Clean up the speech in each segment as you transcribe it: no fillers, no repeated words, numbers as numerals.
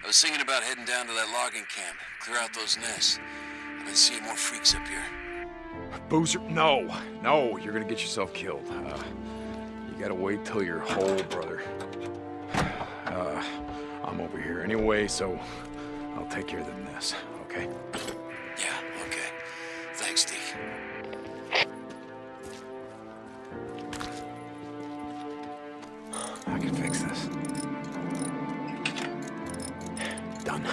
I was thinking about heading down to that logging camp, clear out those nests. I've been seeing more freaks up here. Boozer, no, you're gonna get yourself killed. You gotta wait till you're whole, brother. I'm over here anyway, so I'll take care of the mess, okay? Yeah, okay. Thanks, Deke. I can fix this. Done.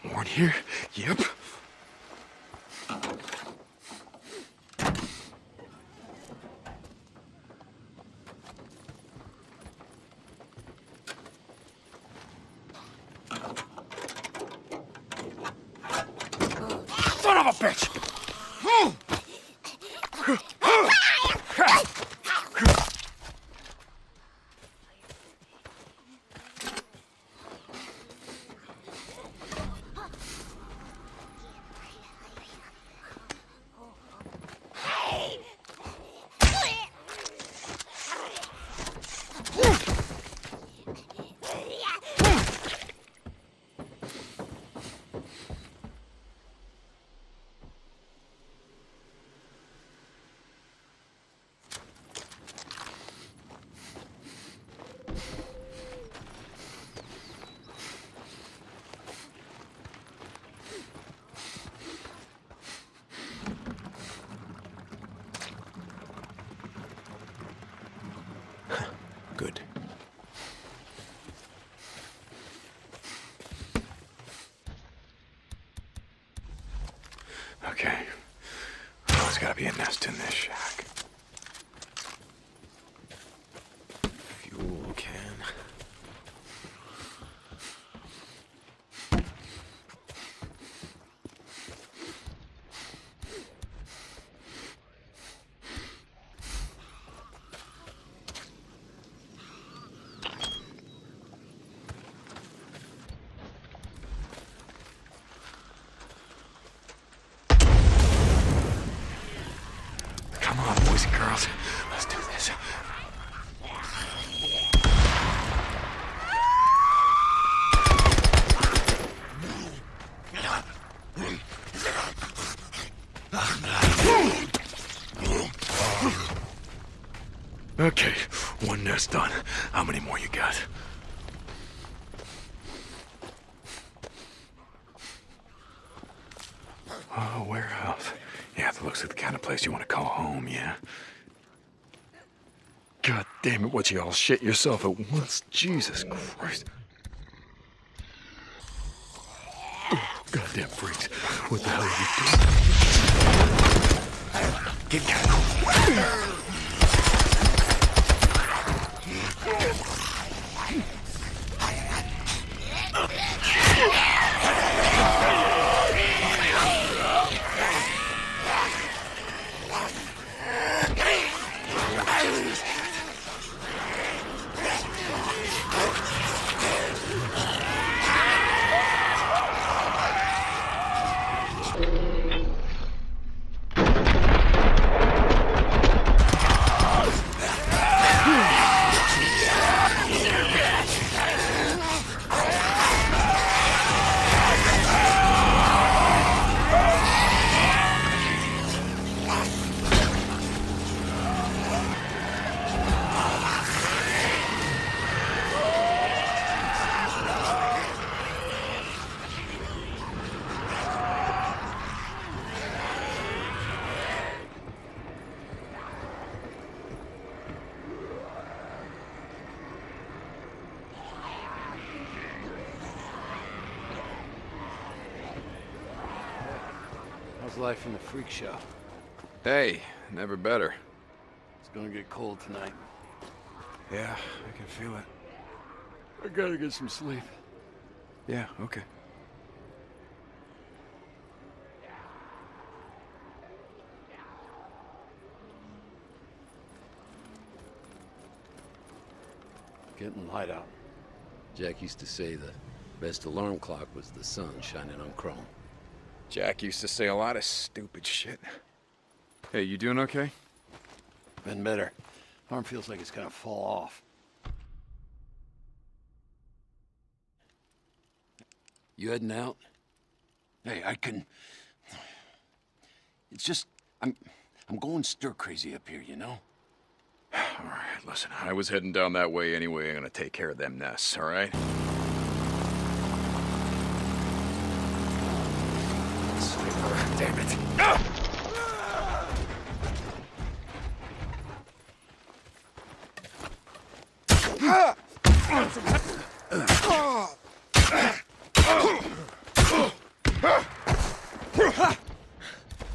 Warren here? Yep. Son of a bitch! Good. Okay. There's gotta be a nest in this shack. Fuel can. Come on, boys and girls. Let's do this. Okay, one nest done. How many more you got? Oh, warehouse. Yeah, that looks like the kind of place you want to call home, yeah? God damn it, what you all shit yourself at once? Jesus Christ. Oh, goddamn freaks. What the hell are you doing? Get down. How's life in the freak show? Hey, never better. It's gonna get cold tonight. Yeah, I can feel it. I gotta get some sleep. Yeah, okay. getting light out. Jack used to say the best alarm clock was the sun shining on chrome. Jack used to say a lot of stupid shit. Hey, you doing okay? Been better. Arm feels like it's gonna fall off. You heading out? Hey, I can... It's just... I'm going stir crazy up here, you know? All right, listen, I was heading down that way anyway. I'm gonna take care of them nests, all right? Sniper, damn it.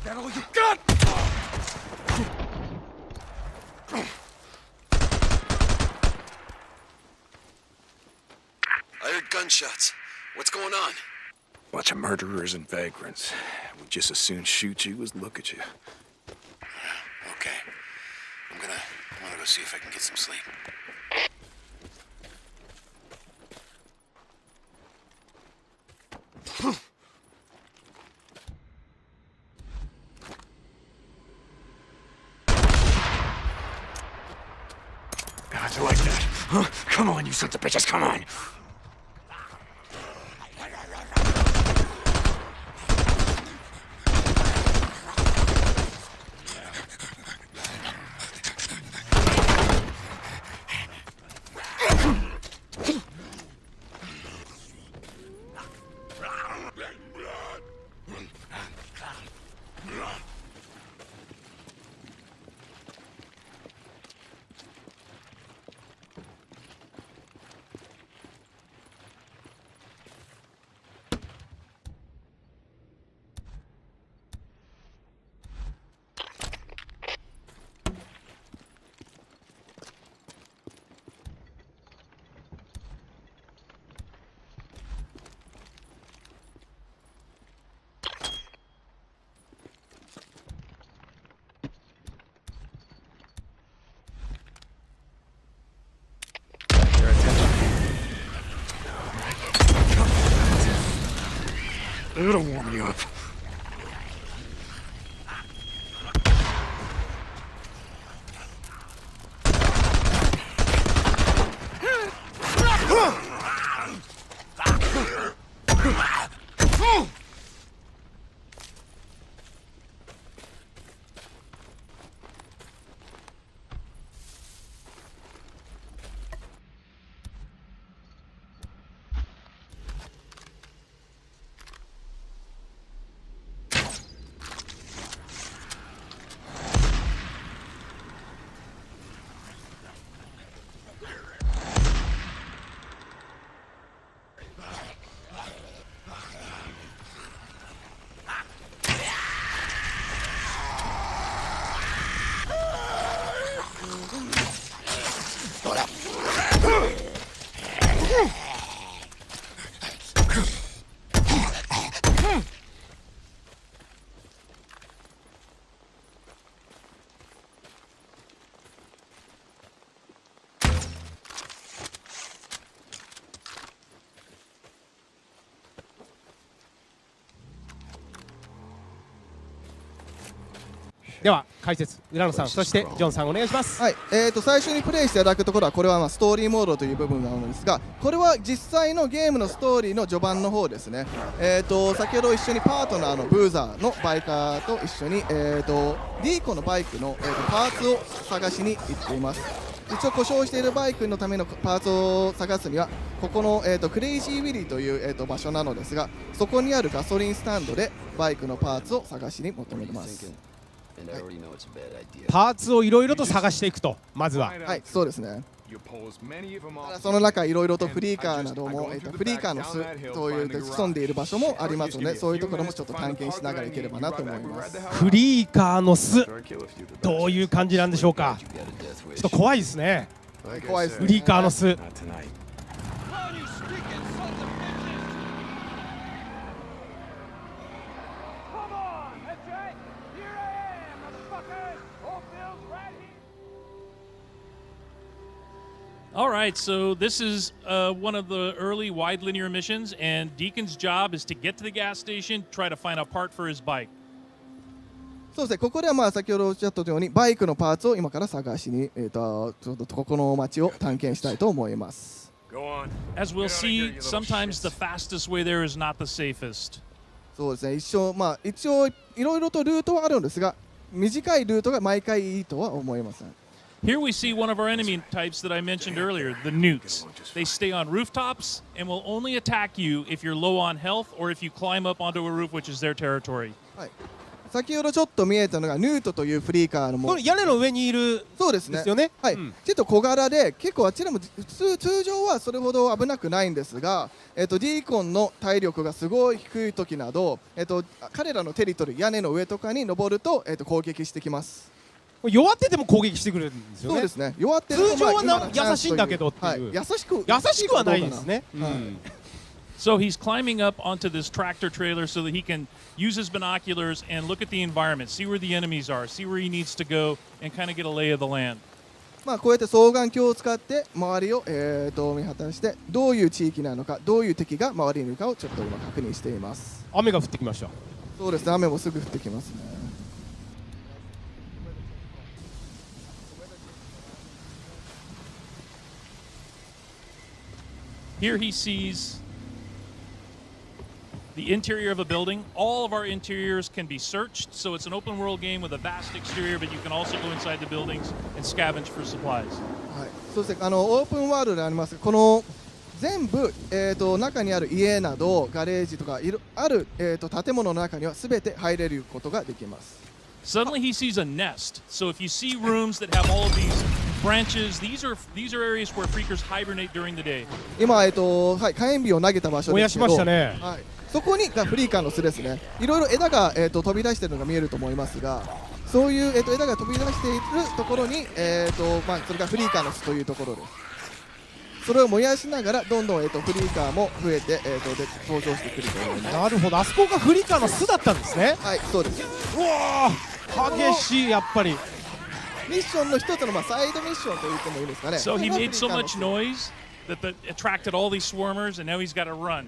That all you got? I heard gunshots. What's going on? Bunch of murderers and vagrants. Would just as soon shoot you as look at you. Okay. I'm gonna go see if I can get some sleep. How'd you like that? Huh? Come on, you sons of bitches, come on! It'll warm you up.では解説浦野さん、そしてジョンさんお願いします。はい、最初にプレイしていただくところはこれはストーリーモードという部分なのですが、これは実際のゲームのストーリーの序盤の方ですね。先ほど一緒にパートナーのブーザーのバイカーと一緒に、ディーコのバイクの、パーツを探しに行っています。一応故障しているバイクのためのパーツを探すにはここの、クレイジーウィリーという、場所なのですが、そこにあるガソリンスタンドでバイクのパーツを探しに求めます。パーツをいろいろと探していくと、まずは。はい、そうですね。ただその中いろいろとフリーカーなども、フリーカーの巣という潜んでいる場所もありますので、そういうところもちょっと探検しながらいければなと思います。フリーカーの巣、どういう感じなんでしょうか。ちょっと怖いですね。怖いですね。フリーカーの巣。All right, so this is one of the early wide linear missions, and Deacon's job is to get to the gas station, try to find a part for his bike. そうですね、ここでは先ほどおっしゃったようにバイクのパーツを今から探しに、ちょっとここの街を探検したいと思います。As we'll see, sometimes the fastest way there is not the safest. そうですね、一応いろいろとルートはあるんですが、短いルートが毎回いいとは思いません。Here we see one of our enemy types that I mentioned earlier, the newts. They stay on rooftops and will only attack you if you're low on health or if you climb up onto a roof, which is their territory. はい、先ほどちょっと見えたのがヌートというフリーカーのこれ屋根の上にいるそうですね。ですよね。はい、ちょっと小柄で結構あちらも通常はそれほど危なくないんですが、ディーコンの体力がすごい低い時など、彼らのテリトリー屋根の上とかに登ると、攻撃してきます。弱ってても攻撃してくるんですよね。そうですね。弱ってると通常は優しいんだけどっていう、はい、優しくはないですね。So he's climbing up onto this tractor trailer so that he can use his binoculars and look at the environment, see where the enemies are, see where he needs to go, and kind of get a lay of the land. こうやって双眼鏡を使って周りを、見渡してどういう地域なのか、どういう敵が周りにいるかをちょっと今確認しています。雨が降ってきました。そうですね、雨もすぐ降ってきますね。Here he sees the interior of a building. All of our interiors can be searched, so it's an open world game with a vast exterior, but you can also go inside the buildings and scavenge for supplies. はい、そうですね、オープンワールドであります。この全部、中にある家などガレージとかある、建物の中には全て入れることができます。Suddenly he sees a nest. So if you see rooms that have all of these branches, these are areas where freakers hibernate during the day. 今、はい、火炎火を投げた場所ですけど、燃やしましたね。はい、そこにがフリーカーの巣ですね。いろいろ枝が、飛び出しているのが見えると思いますが、そういう、枝が飛び出しているところに、それがフリーカーの巣というところです。それを燃やしながらどんどん、フリーカーも増えて、登場してくると思います。なるほど、あそこがフリーカーの巣だったんですね。はい、そうです。うわー、激しい、やっぱり。ミッションの一つの、サイドミッションと言ってもいいですかね。So he made so much noise that attracted all these swarmers, and now he's got to run.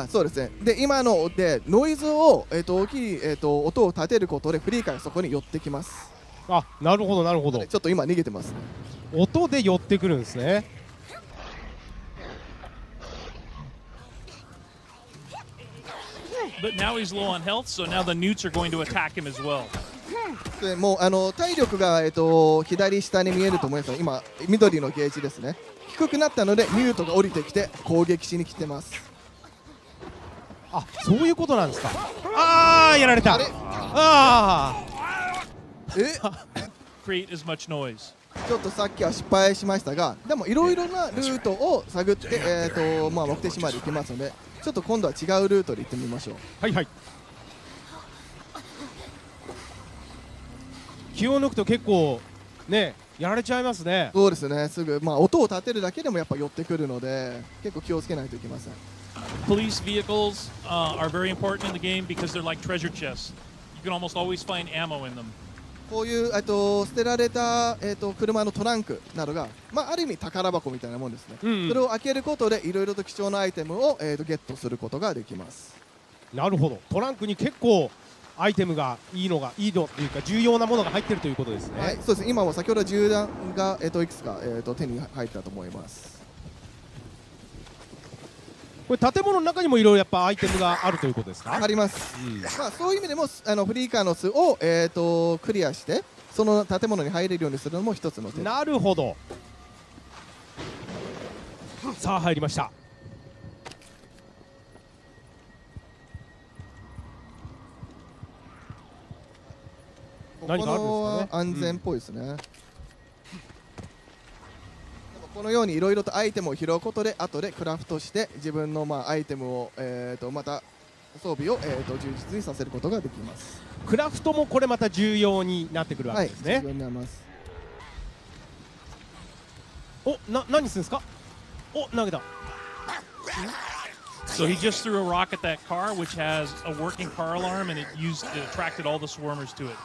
そうですね。で、今のでノイズを、大きい、音を立てることでフリーカーがそこに寄ってきます。あ、なるほどなるほど。ちょっと今逃げてますね。音で寄ってくるんですね。But now he's low on health, so now the newts are going to attack him as well. でもう体力が、左下に見えると思いますが、今緑のゲージですね。低くなったのでニュートが降りてきて攻撃しに来てます。あ、そういうことなんですか。ああ、やられた。ああ。Create as much noise. ちょっとさっきは失敗しましたが、でもいろいろなルートを探って、目的地まで行きますので、ちょっと今度は違うルートで行ってみましょう。はいはい。気を抜くと結構ね、やられちゃいますね。そうですね、すぐ、音を立てるだけでもやっぱ寄ってくるので、結構気をつけないといけません。Police vehicles are very important in the game because they're like treasure chests. You can almost always find ammo in them. こういう捨てられた、車のトランクなどが、ある意味宝箱みたいなもんですね。それを開けることでいろいろと貴重なアイテムを、ゲットすることができます。なるほど。トランクに結構アイテムがいいのっていうか重要なものが入ってるということですね。はい、そうです。今も先ほど銃弾が、いくつか、手に入ったと思います。これ建物の中にもいろいろやっぱアイテムがあるということですか。あります。そういう意味でもフリーカーの巣を、クリアしてその建物に入れるようにするのも一つの手。なるほど。さあ入りました。ここのは安全っぽいですね。このようにいろいろとアイテムを拾うことで後でクラフトして自分のアイテムを、また装備を、充実にさせることができます。クラフトもこれまた重要になってくるわけですね。はい、重要になります。何するんですか。投げた。So he just threw a rock at that car, which has a working car alarm, and it attracted all the swarmers to it.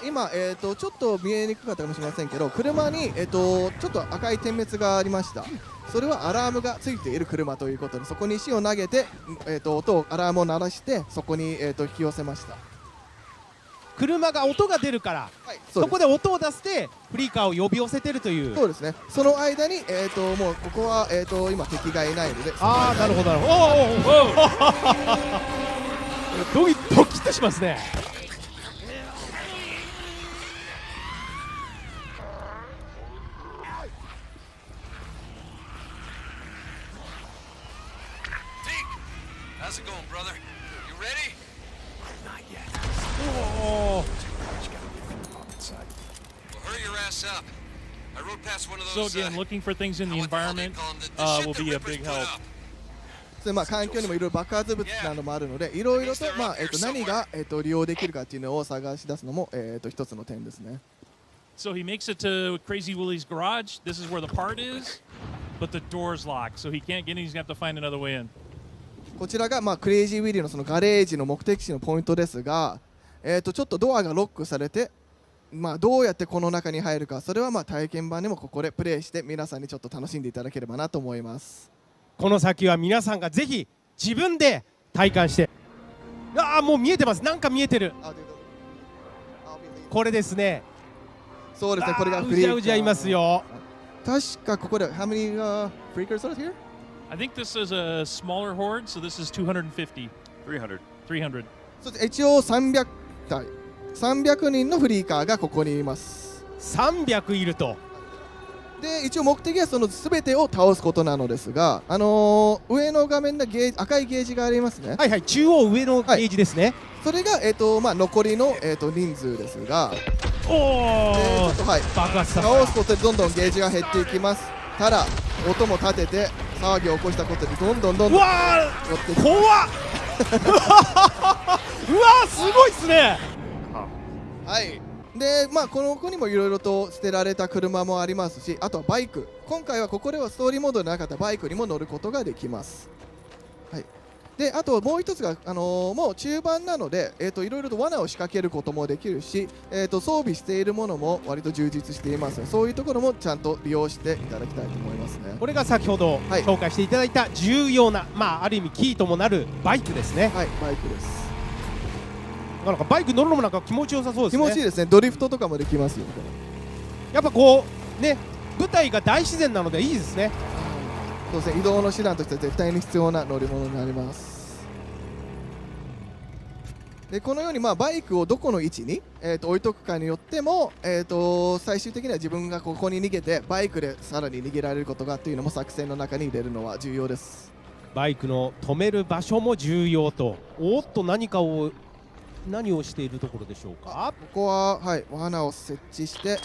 今、ちょっと見えにくかったかもしれませんけど、車に、ちょっと赤い点滅がありました。それはアラームがついている車ということで、そこに石を投げて、アラームを鳴らしてそこに、引き寄せました。車が音が出るから、はい、そこで音を出してフリーカーを呼び寄せてるという。そうですね。その間に、もうここは、今敵がいないので。ああ、なるほどなるほど。ドキッとしますね。How's it going, brother? You ready? Not yet. おー Just gotta get them on inside. Well, hurry your ass up. I rode past one of So those. again, looking for things in the what the hell they environment call 'em? The shit will the be a Rippers big put help. up. それまあ環境にもいろいろ爆発物などもあるので、いろいろと、まあ何が、利用できるかっていうのを探し出すのも、一つの点ですね。So he makes it to Crazy Willie's garage. This is where the part is, but the door's locked, so he can't get in. He's gonna have to find another way in. こちらが、まあ、クレイジーウィリーのそのガレージの目的地のポイントですが、ちょっとドアがロックされて、まあ、どうやってこの中に入るか、それはまあ体験版でもここでプレイして皆さんにちょっと楽しんでいただければなと思います。この先は皆さんがぜひ自分で体感して。ああ、もう見えてます。なんか見えてる。これですね。そうですね、これがフリーカー。うじゃうじゃいますよ。確かここで How many freakers are here? I think this is a smaller horde, so this is 250. 300. 300. そして一応300体、300人のフリーカーがここにいます。300いると。で一応目的はその全てを倒すことなのですが、上の画面で赤いゲージがありますね。はいはい、中央上のゲージですね。それが、まあ、残りの、人数ですが、おお、ちょっと、はい、爆発させた。倒すことでどんどんゲージが減っていきます。ただ音も立てて騒ぎを起こしたことでどんどんうわー、寄っていき怖っうわー、すごいっすね。はいでまあ、この子にもいろいろと捨てられた車もありますし、あとはバイク、今回はここではストーリーモードでなかったバイクにも乗ることができます。はい、であともう一つが、もう中盤なので、いろいろと罠を仕掛けることもできるし、装備しているものも割と充実していますので、そういうところもちゃんと利用していただきたいと思いますね。これが先ほどはい紹介していただいた重要な、まあ、ある意味キーともなるバイクですね。はい、バイクです。なんかバイク乗るのもなんか気持ちよさそうです気ね。持ちいいですね。ドリフトとかもできますよ。やっぱこうね、舞台が大自然なのでいいですね。そうですね、移動の手段として絶対に必要な乗り物になります。でこのように、まあ、バイクをどこの位置に、置いとくかによっても、最終的には自分がここに逃げてバイクでさらに逃げられることがというのも作戦の中に入れるのは重要です。バイクの止める場所も重要と。おっと、何をしているところでしょうか。ここは、はい、罠を設置して、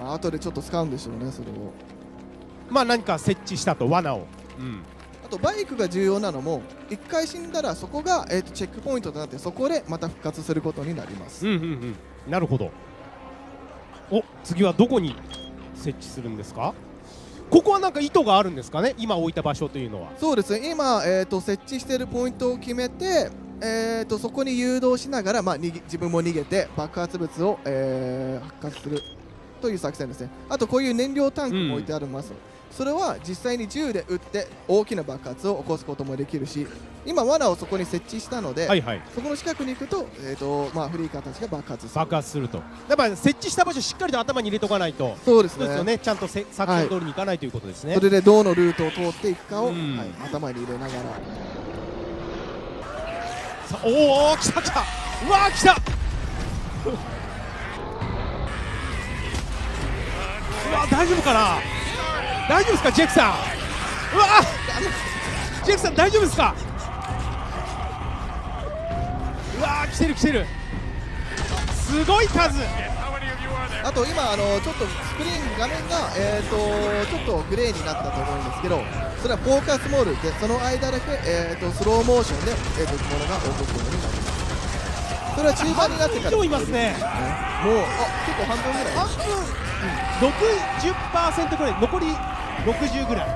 まあ後でちょっと使うんでしょうね、それを。まあ何か設置したと、罠を。あとバイクが重要なのも、1回死んだらそこが、チェックポイントとなって、そこでまた復活することになります。なるほど。お、次はどこに設置するんですか。ここはなんか意図があるんですかね、今置いた場所というのは。そうですね、今、設置しているポイントを決めて、そこに誘導しながら、まあ、自分も逃げて爆発物を、発火するという作戦ですね。あとこういう燃料タンクも置いてあります、それは実際に銃で撃って大きな爆発を起こすこともできるし、今罠をそこに設置したので、そこの近くに行くと、まあ、フリーカーたちが爆発すると。やっぱり設置した場所しっかりと頭に入れとかないと。そうですね、そうですよね、ちゃんと作戦通りにいかないということですね。それでどのルートを通っていくかを、はい、頭に入れながら。さあ、おお、来た来た、うわー来たうわ、大丈夫かな、大丈夫ですか、ジェクさん。うわー、ジェクさん大丈夫ですか。うわー、来てる来てる、すごい数。あと今ちょっとスクリーン画面が、ちょっとグレーになったと思うんですけど、それはフォーカスモードでその間だけ、スローモーションで、物が起こるようになります。それは中盤になってから半分以上いますね。もう結構半分ぐらい、半分、60% ぐらい、残り60ぐらい。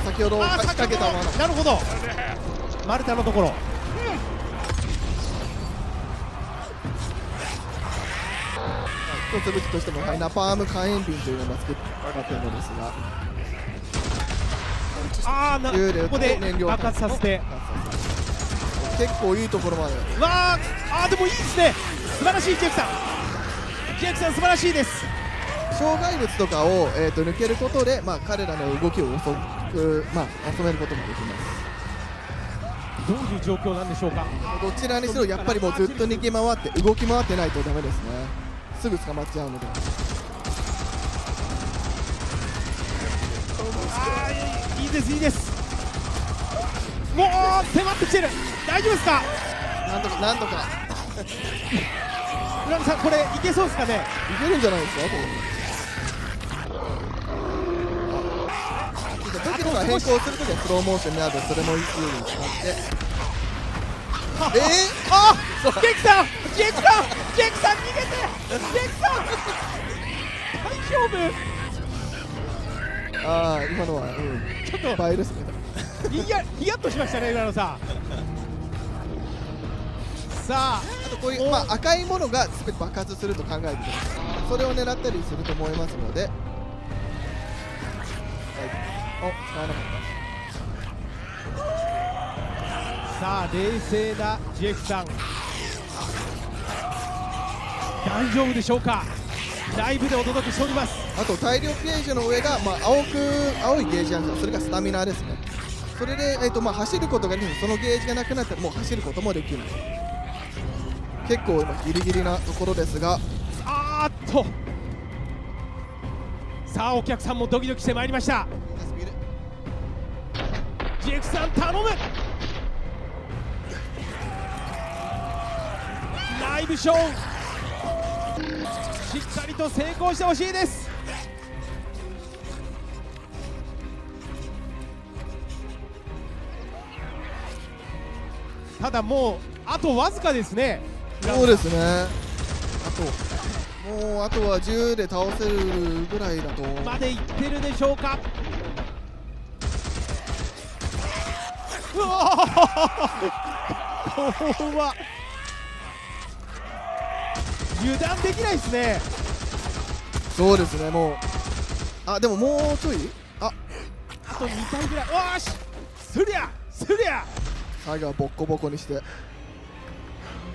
先ほど仕掛けたもの。なるほど。マルタのところ。一つ武器としても、はい、ナパーム火炎瓶というのが作っているのですが、ここで爆発させて、結構いいところまで。でもいいですね。素晴らしいジェフさん。ジェフさん素晴らしいです。障害物とかを、抜けることで、彼らの動きを遅く、収めることもできます。どういう状況なんでしょうか。どちらにしろやっぱりもうずっと逃げ回って動き回ってないとダメですね。すぐ捕まっちゃうので。いいですいいです。もう迫ってきてる。大丈夫ですか。なんとか村野さん、これいけそうですかね。いけるんじゃないですか。武器とか変更するときはスローモーションになるので、それもいいように使って。ジェキさん逃げて。ジェキさん大丈夫。今のはちょっと倍ですね。ヒヤッとしましたね、浦野さん。さあ、あとこういう赤いものがすべて爆発すると考えてください。それを狙ったりすると思いますので。使わなかった。さあ、冷静なジェフさん、大丈夫でしょうか。ライブでお届けしております。あと大量ゲージの上が、青いゲージなんですが、それがスタミナですね。それで、走ることができる。そのゲージがなくなったらもう走ることもできない。結構ギリギリなところですが、さあお客さんもドキドキしてまいりました。ジェフさん頼む。ライブショーしっかりと成功してほしいです。ただもうあとわずかですね。そうですね。あとは10で倒せるぐらいだとまでいってるでしょうか。これは油断できないですね。そうですね。もうでももうちょいあと2体ぐらい。よし、すりゃ最後はボッコボコにして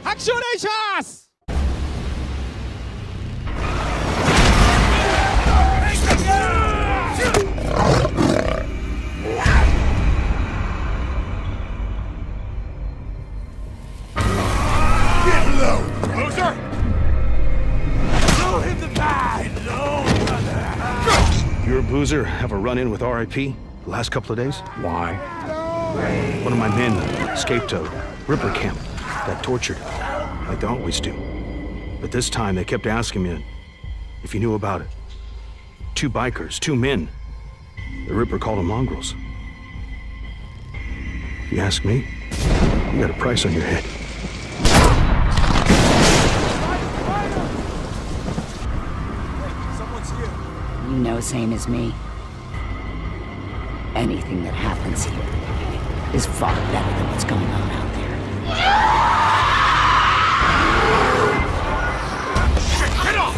拍手お願いします。You or Boozer have a run-in with RIP the last couple of days? Why? One of my men escaped a Ripper camp, got tortured, like they always do. But this time they kept asking me if you knew about it. 2 bikers, 2 men. The Ripper called them mongrels. If you ask me, you got a price on your head. You know same as me. Anything that happens here is far better than what's going on out there. Get off!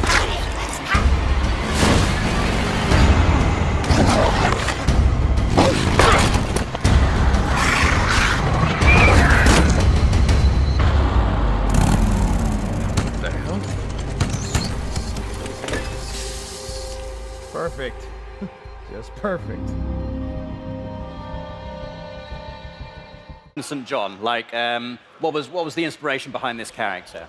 What the hell? Perfect. Just perfect. St. John, what was the inspiration behind this character?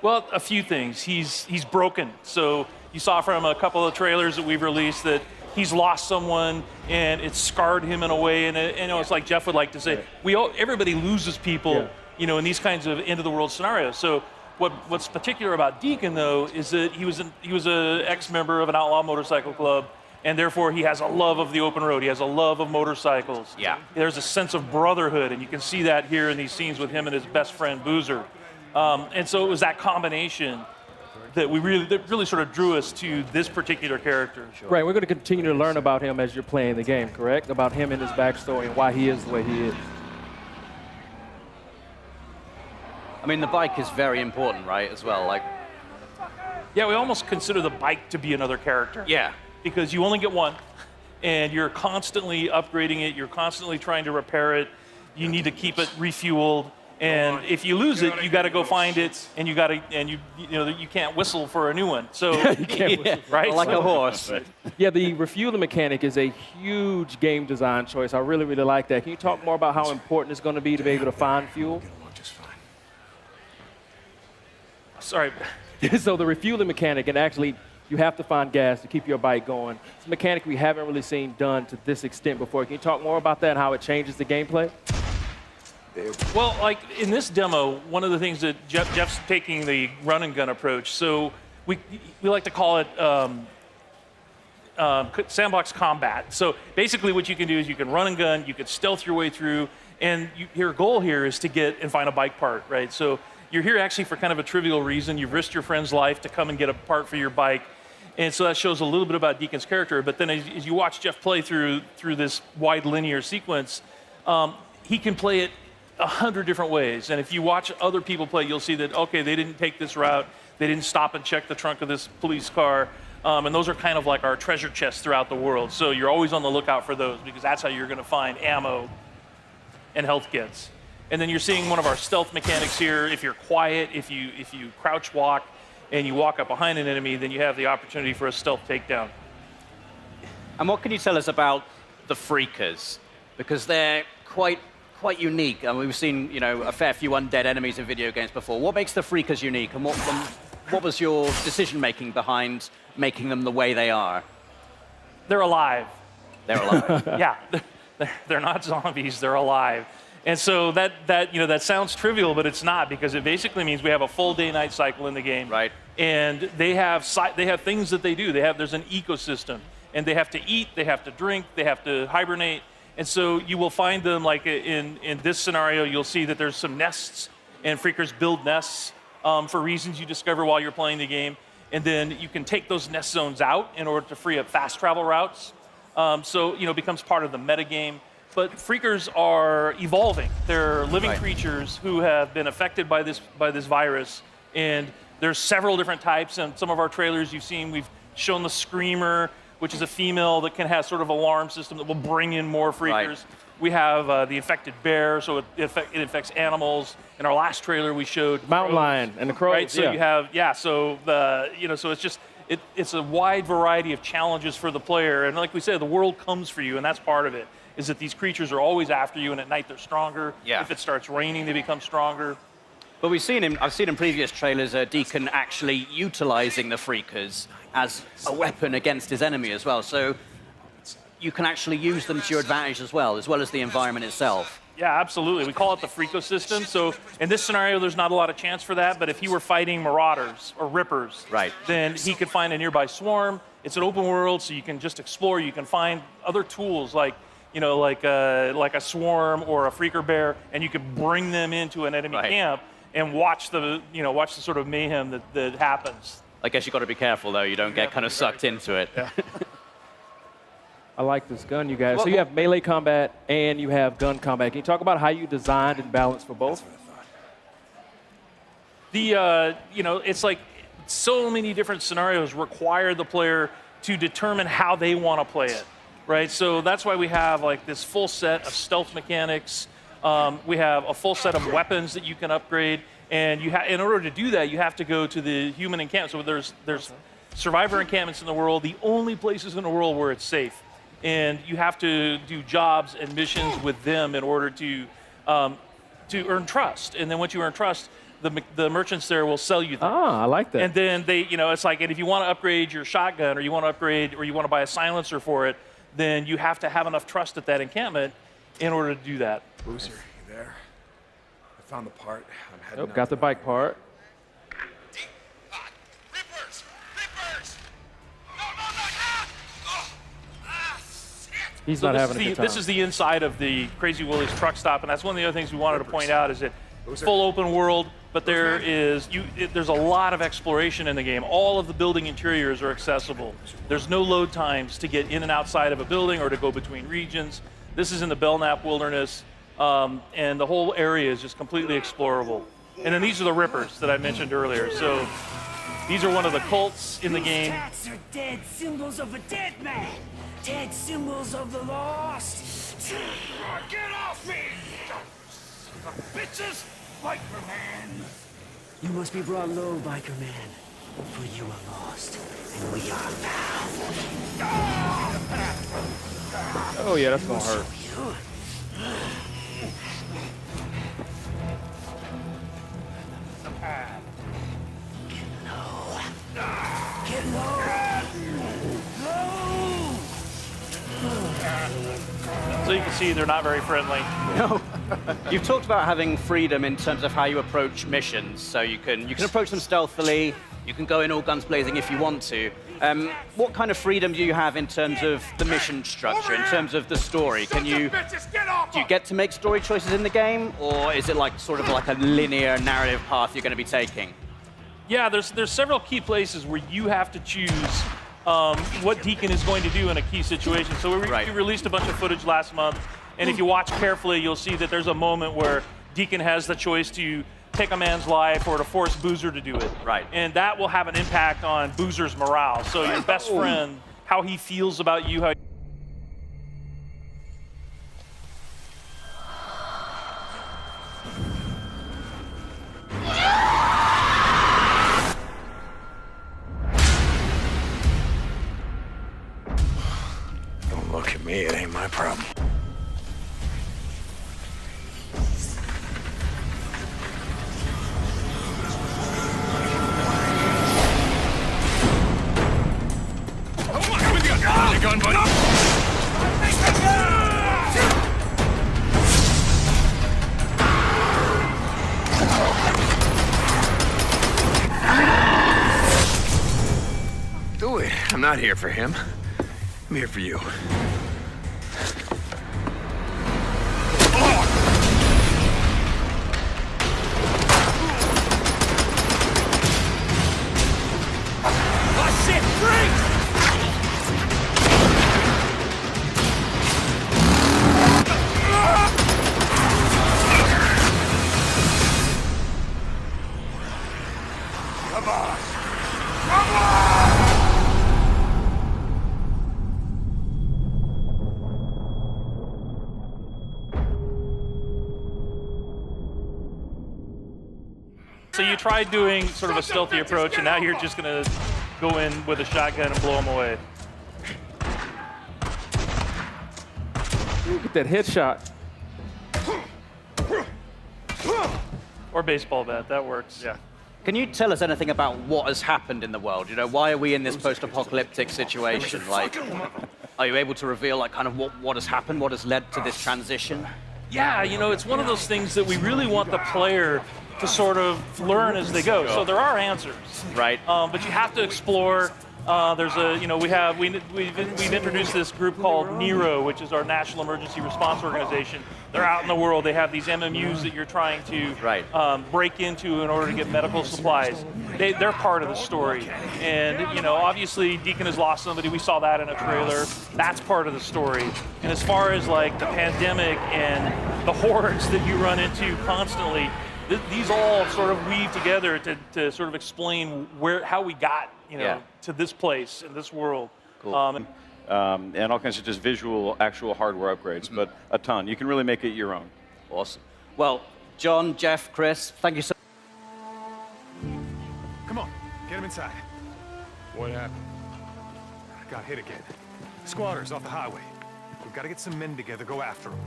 Well, a few things. He's broken. So you saw from a couple of trailers that we've released that he's lost someone and it's scarred him in a way. And it's like Jeff would like to say, everybody loses people, in these kinds of end of the world scenarios. So what's particular about Deacon though is that he was an ex-member of an outlaw motorcycle club. And therefore, he has a love of the open road. He has a love of motorcycles. Yeah. There's a sense of brotherhood, and you can see that here in these scenes with him and his best friend, Boozer. And so it was that combination that really sort of drew us to this particular character. Right, we're going to continue to learn about him as you're playing the game, correct? About him and his backstory and why he is the way he is. I mean, the bike is very important, right, as well? Like, yeah, we almost consider the bike to be another character. yeah. Because you only get one, and you're constantly upgrading it. You're constantly trying to repair it. You need to keep it refueled. And if you lose it, you got to go find it, and you can't whistle for a new one. So You can't whistle. right, Like a horse. Yeah, the refueling mechanic is a huge game design choice. I really, really like that. Can you talk more about how important it's going to be to be able to find fuel? Sorry. So the refueling mechanic, and actually you have to find gas to keep your bike going. It's a mechanic we haven't really seen done to this extent before. Can you talk more about that and how it changes the gameplay? Well, like in this demo, one of the things that Jeff's taking the run and gun approach. So we like to call it sandbox combat. So basically what you can do is you can run and gun, you can stealth your way through, and your goal here is to get and find a bike part, right? So you're here actually for kind of a trivial reason. You've risked your friend's life to come and get a part for your bike. And so that shows a little bit about Deacon's character. But then as you watch Jeff play through this wide linear sequence, he can play it 100 different ways. And if you watch other people play, you'll see that, okay, they didn't take this route. They didn't stop and check the trunk of this police car. And those are kind of like our treasure chests throughout the world. So you're always on the lookout for those because that's how you're going to find ammo and health kits. And then you're seeing one of our stealth mechanics here. If you're quiet, if you crouch walk and you walk up behind an enemy, then you have the opportunity for a stealth takedown. And what can you tell us about the Freakers? Because they're quite unique. I mean, we've seen, a fair few undead enemies in video games before. What makes the Freakers unique, and what was your decision-making behind making them the way they are? They're alive. They're alive. Yeah, they're not zombies. They're alive. And so that sounds trivial, but it's not, because it basically means we have a full day-night cycle in the game. Right. And they have things that they do. There's an ecosystem, and they have to eat, they have to drink, they have to hibernate. And so you will find them, like in this scenario, you'll see that there's some nests, and Freakers build nests for reasons you discover while you're playing the game. And then you can take those nest zones out in order to free up fast travel routes. So it becomes part of the metagame. But Freakers are evolving. They're living creatures who have been affected by this virus. And there's several different types. And some of our trailers you've seen, we've shown the Screamer, which is a female that can have sort of alarm system that will bring in more Freakers. Right. We have the infected bear, so it infects animals. In our last trailer, we showed mountain lion and the crows. Right, so you have so it's just it's a wide variety of challenges for the player. And like we said, the world comes for you, and that's part of it. Is that these creatures are always after you, and at night they're stronger. Yeah. If it starts raining, they become stronger. But I've seen in previous trailers Deacon actually utilizing the Freakers as a weapon against his enemy as well. So you can actually use them to your advantage as well as the environment itself. Yeah, absolutely. We call it the Freakosystem. So in this scenario, there's not a lot of chance for that, but if he were fighting Marauders or Rippers, then he could find a nearby swarm. It's an open world, so you can just explore. You can find other tools like a swarm or a Freaker bear, and you can bring them into an enemy camp and watch the sort of mayhem that happens. I guess you've got to be careful, though. You don't get kind of sucked into it. Yeah. I like this gun, you guys. So you have melee combat and you have gun combat. Can you talk about how you designed and balanced for both? It's like so many different scenarios require the player to determine how they want to play it, right? So that's why we have like this full set of stealth mechanics. We have a full set of weapons that you can upgrade. And in order to do that, you have to go to the human encampment. So there's survivor encampments in the world, the only places in the world where it's safe. And you have to do jobs and missions with them in order to earn trust. And then once you earn trust, the merchants there will sell you things. Ah, I like that. And then it's like, and if you want to upgrade your shotgun, or you want to buy a silencer for it, then you have to have enough trust at that encampment in order to do that. Boozer, you there? I found the part. I'm heading Got the bike part. He's not having a good time. This is the inside of the Crazy Willie's truck stop, and that's one of the other things we wanted to point out is that it's full open world, but there's a lot of exploration in the game. All of the building interiors are accessible. There's no load times to get in and outside of a building or to go between regions. This is in the Belknap Wilderness, and the whole area is just completely explorable. And then these are the Rippers that I mentioned earlier. So these are one of the cults in the game. Tats are dead symbols of a dead man. Dead symbols of the lost. Get off me! Bitches! Biker Man! You must be brought low, Biker Man. For you are lost, and we are found. Oh yeah, that's gonna hurt. Get low! So you can see they're not very friendly. No. You've talked about having freedom in terms of how you approach missions. So you can approach them stealthily. You can go in all guns blazing if you want to. What kind of freedom do you have in terms of the mission structure, in terms of the story? Do you get to make story choices in the game, or is it like sort of like a linear narrative path you're going to be taking? Yeah, there's several key places where you have to choose what Deacon is going to do in a key situation. So we released a bunch of footage last month, and if you watch carefully, you'll see that there's a moment where Deacon has the choice to take a man's life or to force Boozer to do it. Right. And that will have an impact on Boozer's morale. So your best friend, how he feels about you, how Don't look at me, it ain't my problem. Gun, buddy. Do it. I'm not here for him. I'm here for you. Oh shit, freeze! So you tried doing sort of a stealthy approach, and now you're just going to go in with a shotgun and blow them away. Get that headshot. Or baseball bat, that works. Yeah. Can you tell us anything about what has happened in the world? You know, why are we in this post-apocalyptic situation? Like, are you able to reveal like kind of what has happened, what has led to this transition? Yeah, you know, it's one of those things that we really want the player to sort of learn as they go. So there are answers, right? But you have to explore. There's a, you know, we've introduced this group called NERO, which is our National Emergency Response Organization. They're out in the world. They have these MMUs that you're trying to break into in order to get medical supplies. They're part of the story. And, you know, obviously Deacon has lost somebody. We saw that in a trailer. That's part of the story. And as far as like the pandemic and the hordes that you run into constantly, these all sort of weave together to sort of explain how we got, you know, to this place in this world. Cool. And all kinds of just visual, actual hardware upgrades, but a ton. You can really make it your own. Awesome. Well, John, Jeff, Chris, thank you so much. Come on, get him inside. What happened? Got hit again. Squatters off the highway. We've got to get some men together, go after them.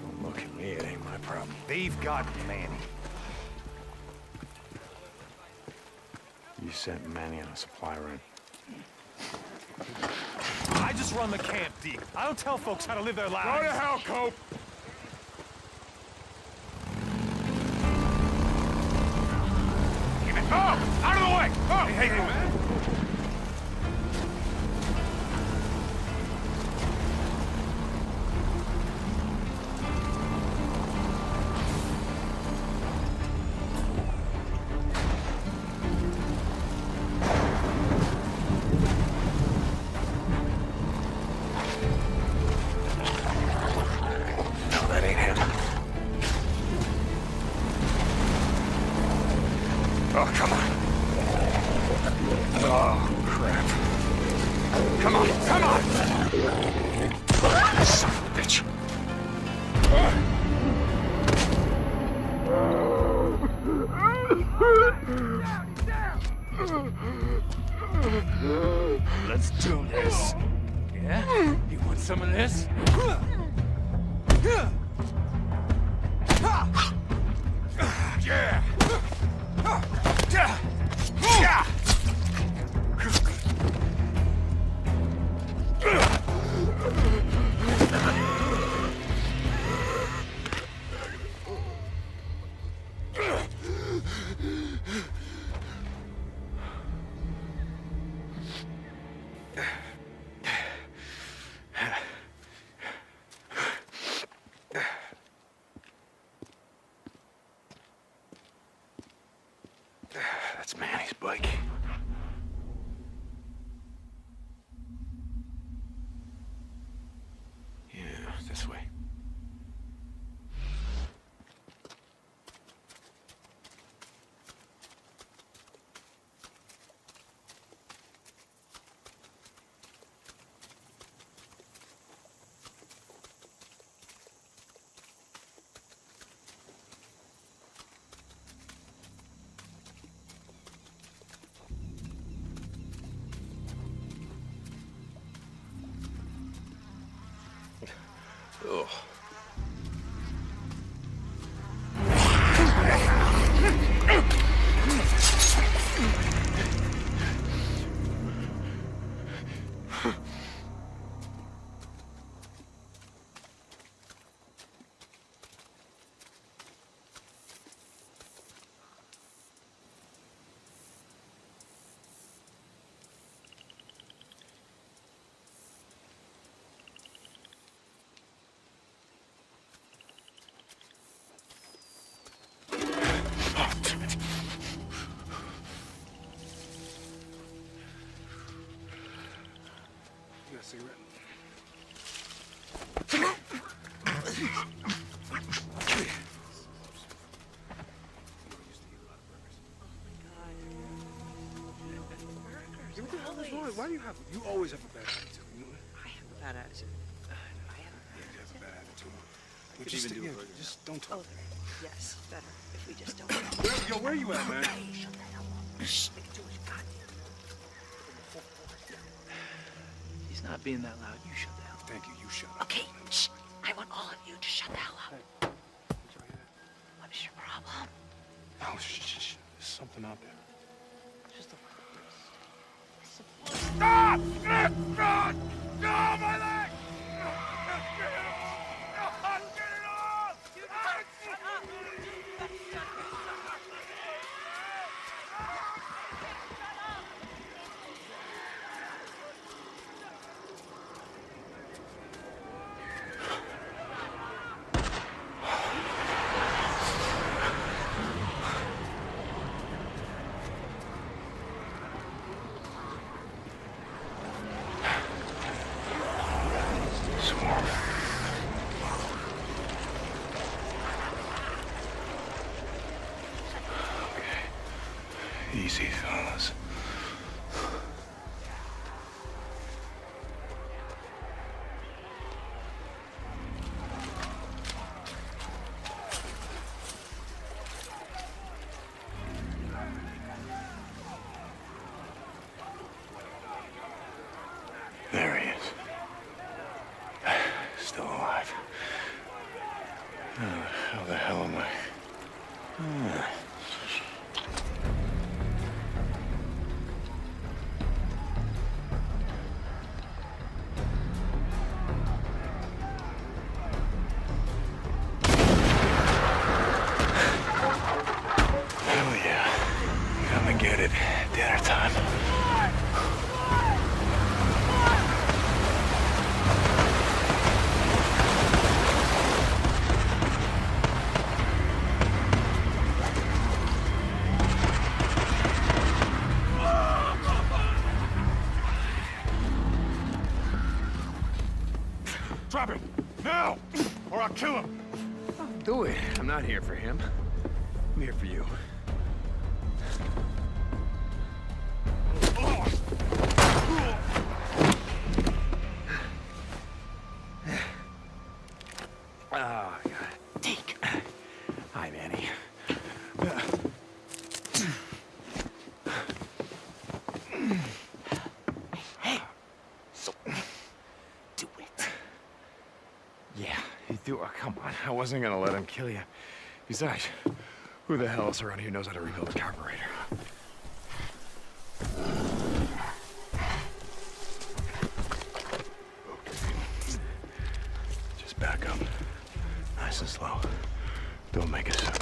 Don't look at me, it ain't my problem. They've got Manny. You sent Manny on a supply run. I just run the camp, Deke. I don't tell folks how to live their lives. Go to hell, Cope! Oh! Out of the way! Oh! Hey, man. Oh, come on. Oh, crap. Come on, come on! Son of a bitch. Let's do this. Yeah? You want some of this? Yeah! That's Manny's bike. Yeah, this way. Ugh. Cigarette. Why do you have? You always have a bad attitude. I have a bad attitude. You have a bad attitude. Just don't talk. Oh, yes, better if we just don't. Yo, where you at, man? Shut the hell up. Shh. Make it too much goddamn. He's not being that loud. You shut the hell up. Thank you. You shut up. Okay, shh. I want all of you to shut the hell up. What is your problem? Oh, shh. There's something out there. Just a Stop! God! No, my leg! Easy, fellas. There he is. Still alive. How the hell am I? Drop him! Now! Or I'll kill him! Do it. I'm not here for him. I'm here for you. I wasn't gonna let him kill you. Besides, who the hell else around here knows how to rebuild a carburetor? Just back up. Nice and slow. Don't make a sound.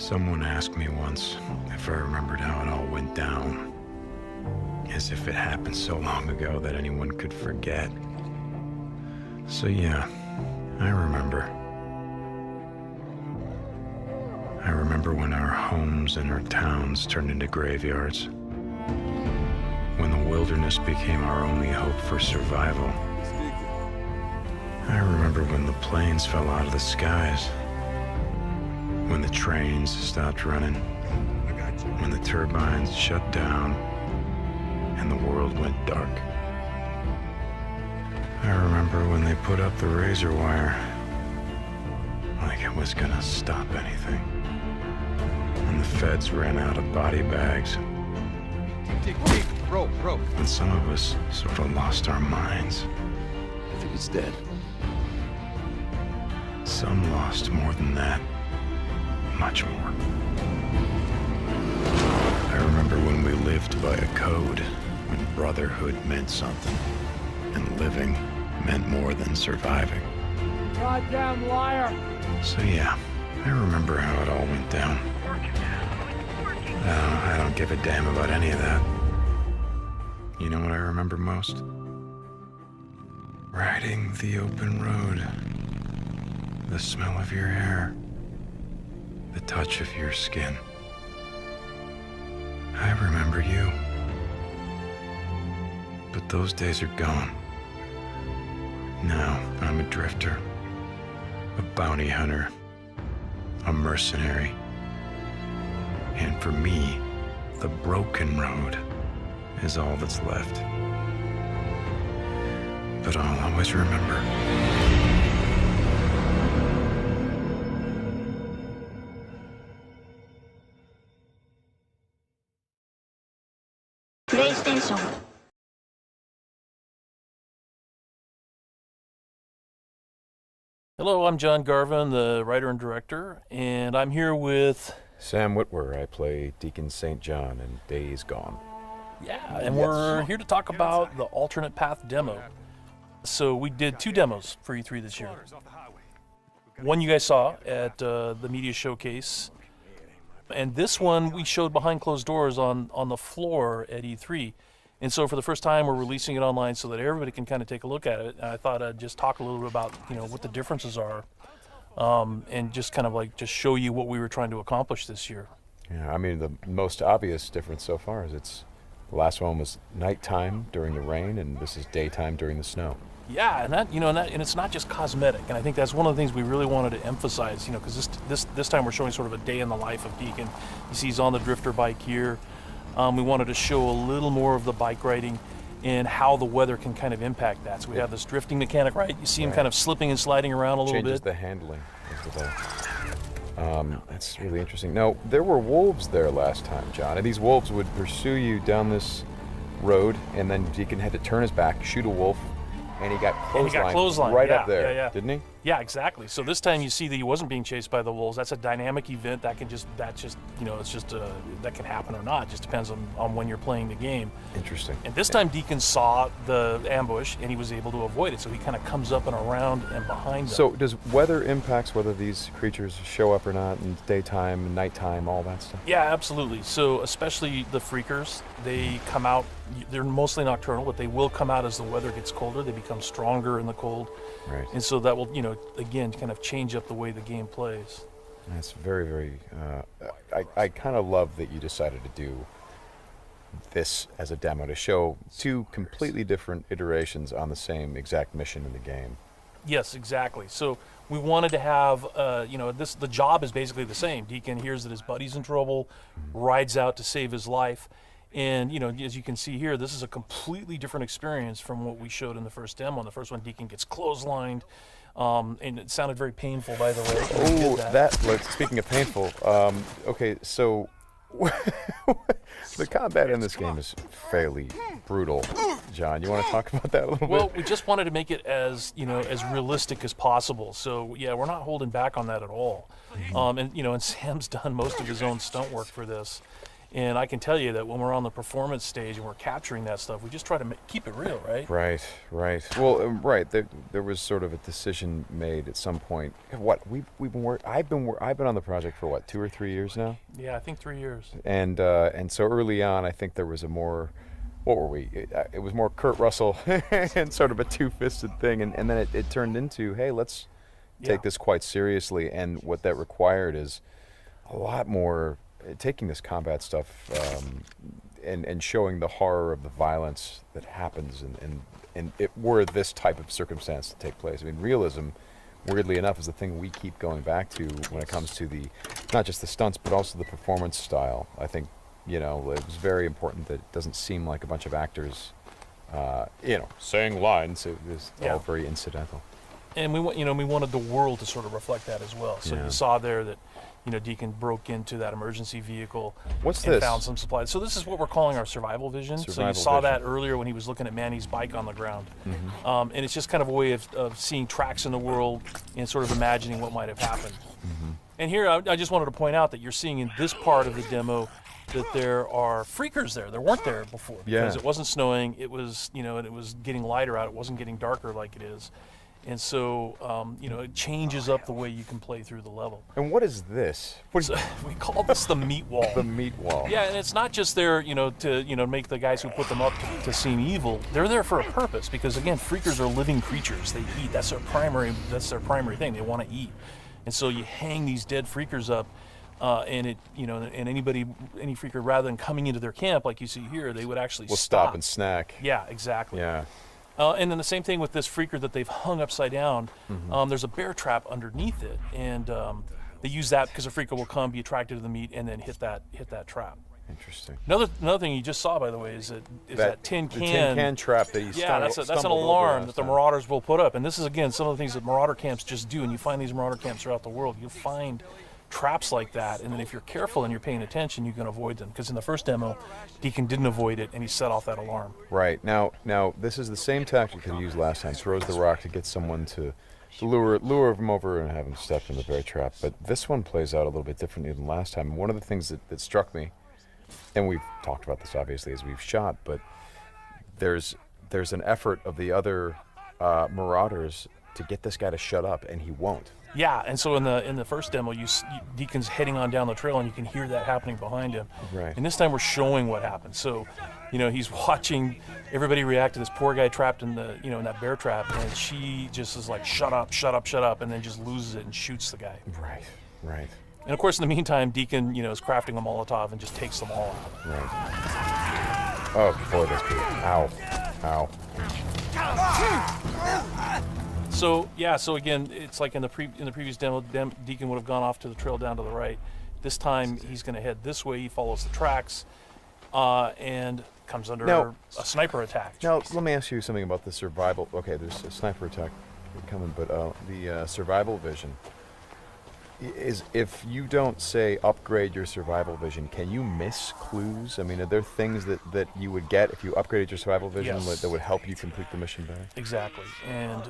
Someone asked me once if I remembered how it all went down, as if it happened so long ago that anyone could forget. So yeah, I remember. I remember when our homes and our towns turned into graveyards, when the wilderness became our only hope for survival. I remember when the planes fell out of the skies, when the trains stopped running, when the turbines shut down, and the world went dark. I remember when they put up the razor wire, like it was gonna stop anything. And the feds ran out of body bags. Rope. And some of us sort of lost our minds. I think it's dead. Some lost more than that. Much more. I remember when we lived by a code, when brotherhood meant something, and living meant more than surviving. Goddamn liar! So yeah, I remember how it all went down. I don't give a damn about any of that. You know what I remember most? Riding the open road. The smell of your hair. The touch of your skin. I remember you. But those days are gone. Now I'm a drifter, a bounty hunter, a mercenary. And for me, the broken road is all that's left. But I'll always remember. PlayStation. Hello, I'm John Garvin, the writer and director, and I'm here with Sam Witwer. I play Deacon St. John in Days Gone. Yeah, and we're here to talk about the alternate path demo. So we did 2 demos for E3 this year. One you guys saw at the media showcase, and this one we showed behind closed doors on the floor at E3. And so for the first time, we're releasing it online so that everybody can kind of take a look at it. And I thought I'd just talk a little bit about, what the differences are, and just kind of just show you what we were trying to accomplish this year. Yeah, I mean, the most obvious difference so far is the last one was nighttime during the rain, and this is daytime during the snow. Yeah, and and it's not just cosmetic, and I think that's one of the things we really wanted to emphasize, because this time we're showing sort of a day in the life of Deacon. You see he's on the drifter bike here. We wanted to show a little more of the bike riding and how the weather can kind of impact that. So we have this drifting mechanic, right? You see him kind of slipping and sliding around a little bit. Changes the handling of the bike. That's really interesting. Now, there were wolves there last time, John, and these wolves would pursue you down this road, and then Deacon had to turn his back, shoot a wolf, and he got clotheslined right up there, didn't he? Yeah, exactly. So this time you see that he wasn't being chased by the wolves. That's a dynamic event that can that can happen or not. It just depends on when you're playing the game. Interesting. And this time Deacon saw the ambush and he was able to avoid it. So he kind of comes up and around and behind them. So does weather impacts whether these creatures show up or not in daytime, nighttime, all that stuff? Yeah, absolutely. So especially the freakers, they come out, they're mostly nocturnal, but they will come out as the weather gets colder. They become stronger in the cold. Right. And so that will, again, kind of change up the way the game plays. That's very, very, I kind of love that you decided to do this as a demo to show 2 completely different iterations on the same exact mission in the game. Yes, exactly. So we wanted to have, the job is basically the same. Deacon hears that his buddy's in trouble, rides out to save his life. And, as you can see here, this is a completely different experience from what we showed in the first demo. In the first one, Deacon gets clotheslined. And it sounded very painful, by the way. when he Oh, did that. like, speaking of painful, okay, so the combat in this game is fairly brutal. John, you want to talk about that a little Well, bit? we just wanted to make it as as realistic as possible. So yeah, we're not holding back on that at all. And Sam's done most of his own stunt work for this. And I can tell you that when we're on the performance stage and we're capturing that stuff, we just try to keep it real, right? Right. Well, right. There was sort of a decision made at some point. What we've been I've been on the project for what, 2 or 3 years now. Yeah, I think 3 years. And so early on, I think there was a more, what were we? It was more Kurt Russell and sort of a two-fisted thing, and then it turned into, hey, let's take this quite seriously. And what that required is a lot more. Taking this combat stuff and showing the horror of the violence that happens and it were this type of circumstance to take place. I mean, realism, weirdly enough, is the thing we keep going back to when it comes to the, not just the stunts, but also the performance style. I think, it was very important that it doesn't seem like a bunch of actors, saying lines. It was all very incidental. And we wanted the world to sort of reflect that as well. So you saw there that, Deacon broke into that emergency vehicle and found some supplies. So this is what we're calling our survival vision. So you saw that earlier when he was looking at Manny's bike on the ground. And it's just kind of a way of seeing tracks in the world and sort of imagining what might have happened. And here, I just wanted to point out that you're seeing in this part of the demo that there are freakers there. There weren't there before because it wasn't snowing. It was, and it was getting lighter out. It wasn't getting darker like it is. And so, it changes up the way you can play through the level. And what is this? We call this the meat wall. The meat wall. Yeah, and it's not just there, to make the guys who put them up to seem evil. They're there for a purpose because, again, freakers are living creatures. They eat. That's their primary thing. They want to eat. And so you hang these dead freakers up, and any freaker, rather than coming into their camp like you see here, they would actually stop and snack. Yeah, exactly. Yeah. And then the same thing with this freaker that they've hung upside down. There's a bear trap underneath it, and they use that because a freaker will come, be attracted to the meat, and then hit that trap. Interesting. Another thing you just saw, by the way, is that tin can. The tin can trap that he that's an alarm that the Marauders will put up. And this is, again, some of the things that Marauder camps just do. And you find these Marauder camps throughout the world. You'll find traps like that, and then if you're careful and you're paying attention, you can avoid them. Because in the first demo, Deacon didn't avoid it, and he set off that alarm. Right. Now this is the same tactic that he used last time. Throws the rock to get someone to lure him over and have him step in the bear trap. But this one plays out a little bit differently than last time. One of the things that struck me, and we've talked about this obviously as we've shot, but there's an effort of the other Marauders to get this guy to shut up, and he won't. Yeah, and so in the first demo, Deacon's heading on down the trail, and you can hear that happening behind him. Right. And this time we're showing what happened. So, he's watching everybody react to this poor guy trapped in the in that bear trap, and she just is like, shut up, shut up, shut up, and then just loses it and shoots the guy. Right. And of course, in the meantime, Deacon is crafting a Molotov and just takes them all out. Right. Oh boy, that's good. Ow. So again, it's like in the previous demo, Deacon would have gone off to the trail down to the right. This time he's going to head this way. He follows the tracks, and comes under a sniper attack. Now let me ask you something about the survival. Okay, there's a sniper attack coming, but the survival vision is, if you don't say upgrade your survival vision, can you miss clues? I mean, are there things that you would get if you upgraded your survival vision that would help you complete the mission better? Exactly, and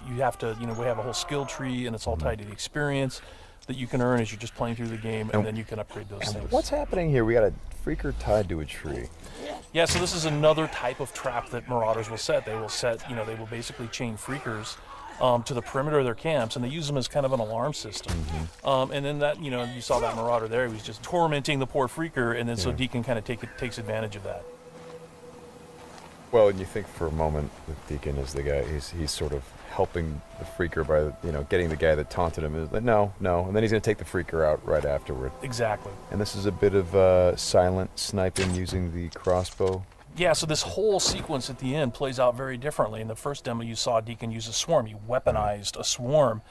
you have to, we have a whole skill tree, and it's all tied to the experience that you can earn as you're just playing through the game, and then you can upgrade those things. What's happening here? We got a freaker tied to a tree. Yeah, so this is another type of trap that Marauders will set. They will they will basically chain freakers to the perimeter of their camps, and they use them as kind of an alarm system. And then that, you saw that Marauder there. He was just tormenting the poor freaker, and then so Deacon kind of takes advantage of that. Well, and you think for a moment that Deacon is the guy, he's sort of helping the freaker by, getting the guy that taunted him. Like, no, and then he's going to take the freaker out right afterward. Exactly. And this is a bit of silent sniping using the crossbow. Yeah, so this whole sequence at the end plays out very differently. In the first demo, you saw Deacon use a swarm. He weaponized a swarm,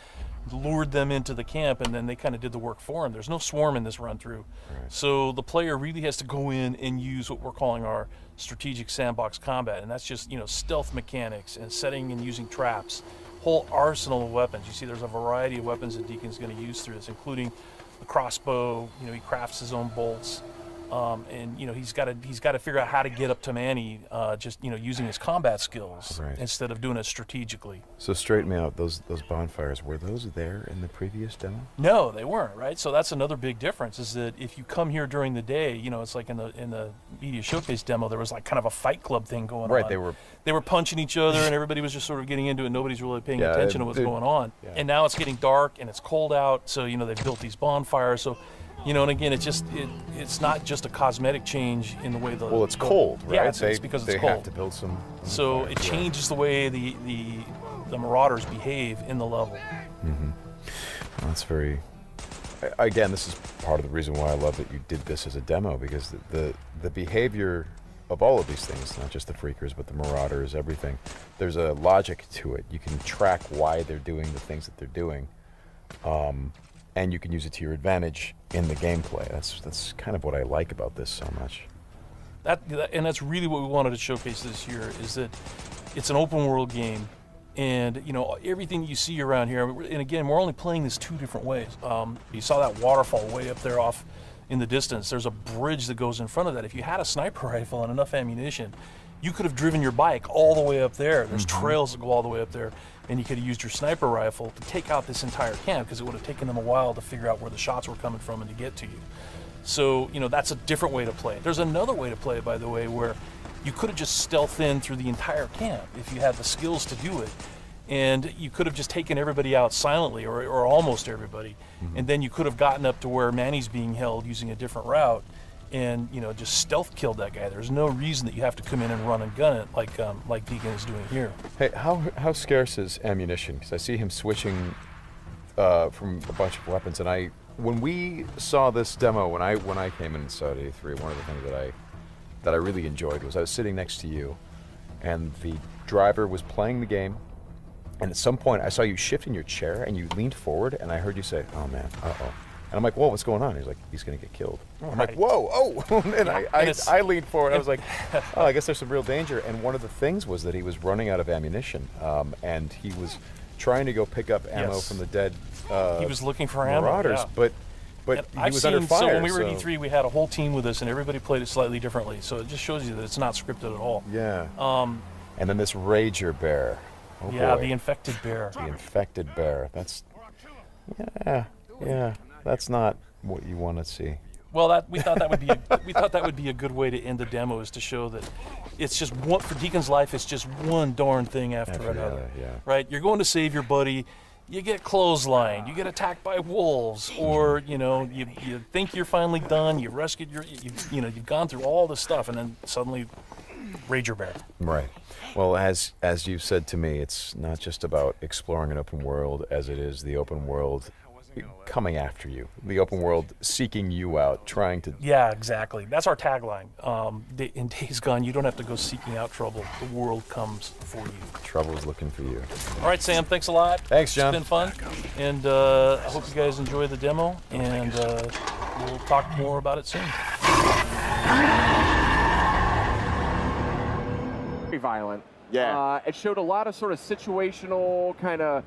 lured them into the camp, and then they kind of did the work for him. There's no swarm in this run-through. Right. So the player really has to go in and use what we're calling our strategic sandbox combat, and that's just, stealth mechanics and setting and using traps whole arsenal of weapons. You see there's a variety of weapons that Deacon's going to use through this, including the crossbow. You know, he crafts his own bolts. And you know he's got to figure out how to get up to Manny, just using his combat skills instead of doing it strategically. So straighten me out. Those bonfires, were those there in the previous demo? No, they weren't. Right. So that's another big difference. Is that if you come here during the day, it's like in the media showcase demo, there was like kind of a fight club thing going on. Right. They were punching each other, and everybody was just sort of getting into it. Nobody's really paying attention to what's going on. Yeah. And now it's getting dark and it's cold out. So they've built these bonfires. So. And again, it's not just a cosmetic change in the way the... Well, it's cold, right? Yeah, it's because it's cold. They have to build some... So it changes the way the Marauders behave in the level. Mm-hmm. Well, that's very... Again, this is part of the reason why I love that you did this as a demo, because the behavior of all of these things, not just the Freakers, but the Marauders, everything, there's a logic to it. You can track why they're doing the things that they're doing. And you can use it to your advantage in the gameplay. That's kind of what I like about this so much. And that's really what we wanted to showcase this year, is that it's an open world game, and everything you see around here. And again, we're only playing this 2 different ways. You saw that waterfall way up there off in the distance. There's a bridge that goes in front of that. If you had a sniper rifle and enough ammunition, you could have driven your bike all the way up there. There's trails that go all the way up there. And you could have used your sniper rifle to take out this entire camp, because it would have taken them a while to figure out where the shots were coming from and to get to you. So, that's a different way to play it. There's another way to play it, by the way, where you could have just stealthed in through the entire camp if you had the skills to do it. And you could have just taken everybody out silently, or almost everybody. And then you could have gotten up to where Manny's being held using a different route, and just stealth killed that guy. There's no reason that you have to come in and run and gun it like Deacon is doing here. Hey, how scarce is ammunition? Because I see him switching from a bunch of weapons, and when we saw this demo, when I came in and saw it at E3, one of the things that I really enjoyed was I was sitting next to you, and the driver was playing the game, and at some point I saw you shift in your chair and you leaned forward, and I heard you say, "Oh man, uh-oh." And I'm like, whoa, what's going on? He's like, he's going to get killed. I'm like, whoa, oh. And I leaned forward. I was like, oh, I guess there's some real danger. And one of the things was that he was running out of ammunition. And he was trying to go pick up ammo from the dead he was looking for Marauders. Ammo, But he was under fire. So when we were at E3, we had a whole team with us, and everybody played it slightly differently. So it just shows you that it's not scripted at all. Yeah. And then this Rager Bear. Oh, yeah, boy. The infected bear. The infected bear. That's... Yeah. That's not what you want to see. Well, we thought that would be a good way to end the demo, is to show that it's just one for Deacon's life. It's just one darn thing after another. Yeah. Right? You're going to save your buddy. You get clotheslined. You get attacked by wolves, or you think you're finally done. You rescued you've gone through all this stuff, and then suddenly, Rager Bear. Right. Well, as you've said to me, it's not just about exploring an open world, as it is the open world coming after you, the open world seeking you out, trying to... Yeah, exactly. That's our tagline. In Days Gone, you don't have to go seeking out trouble. The world comes for you. Trouble's looking for you. All right, Sam, thanks a lot. Thanks, John. It's been fun. And I hope you guys enjoy the demo, and we'll talk more about it soon. Very violent. Yeah. It showed a lot of sort of situational kind of...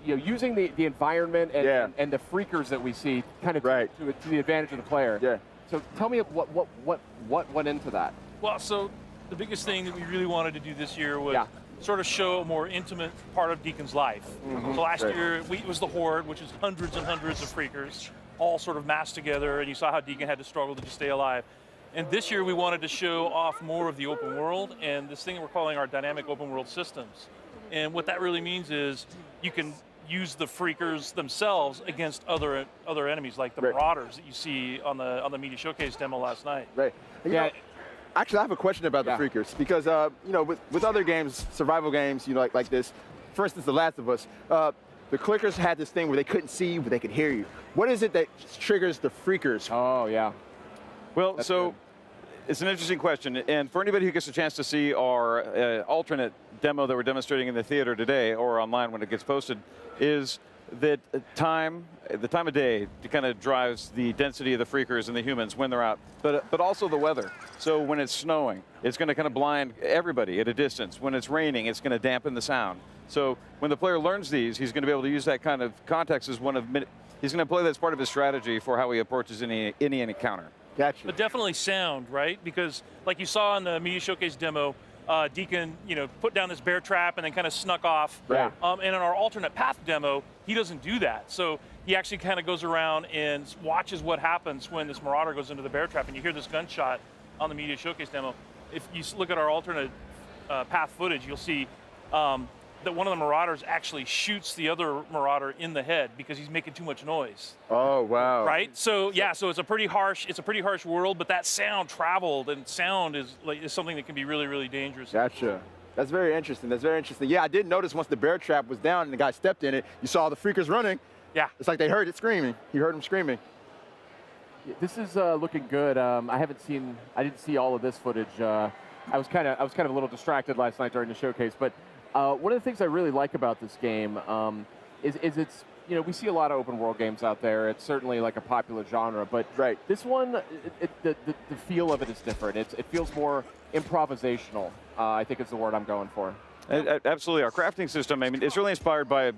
using the environment and the freakers that we see kind of to the advantage of the player. Yeah. So tell me what went into that. Well, so the biggest thing that we really wanted to do this year was sort of show a more intimate part of Deacon's life. So last year it was the Horde, which is hundreds and hundreds of freakers, all sort of massed together, and you saw how Deacon had to struggle to just stay alive. And this year we wanted to show off more of the open world and this thing we're calling our dynamic open world systems. And what that really means is you can use the freakers themselves against other enemies, like the Marauders that you see on the media showcase demo last night. Right. Actually, I have a question about the freakers, because with other games, survival games, like this, for instance, The Last of Us, the clickers had this thing where they couldn't see you, but they could hear you. What is it that triggers the freakers? Oh yeah. Well, it's an interesting question, and for anybody who gets a chance to see our alternate demo that we're demonstrating in the theater today, or online when it gets posted, is that the time of day kind of drives the density of the freakers and the humans when they're out, but also the weather. So when it's snowing, it's going to kind of blind everybody at a distance. When it's raining, it's going to dampen the sound. So when the player learns these, he's going to be able to use that kind of context as one of he's going to play that as part of his strategy for how he approaches any encounter. Gotcha. But definitely sound, right? Because like you saw in the media showcase demo, Deacon, put down this bear trap and then kind of snuck off. Right. And in our alternate path demo, he doesn't do that. So he actually kind of goes around and watches what happens when this Marauder goes into the bear trap, and you hear this gunshot on the media showcase demo. If you look at our alternate path footage, you'll see that one of the Marauders actually shoots the other Marauder in the head because he's making too much noise. Oh, wow. Right? So yeah, so it's a pretty harsh world, but that sound traveled, and sound is something that can be really, really dangerous. Gotcha. That's very interesting. That's very interesting. Yeah, I did notice once the bear trap was down and the guy stepped in it, you saw the freakers running. Yeah. It's like they heard it screaming. You heard them screaming. This is looking good. I didn't see all of this footage. I was kind of a little distracted last night during the showcase, but one of the things I really like about this game is it's, we see a lot of open world games out there. It's certainly like a popular genre, but this one, the feel of it is different. It feels more improvisational, I think is the word I'm going for. Absolutely. Our crafting system, I mean, it's really inspired by,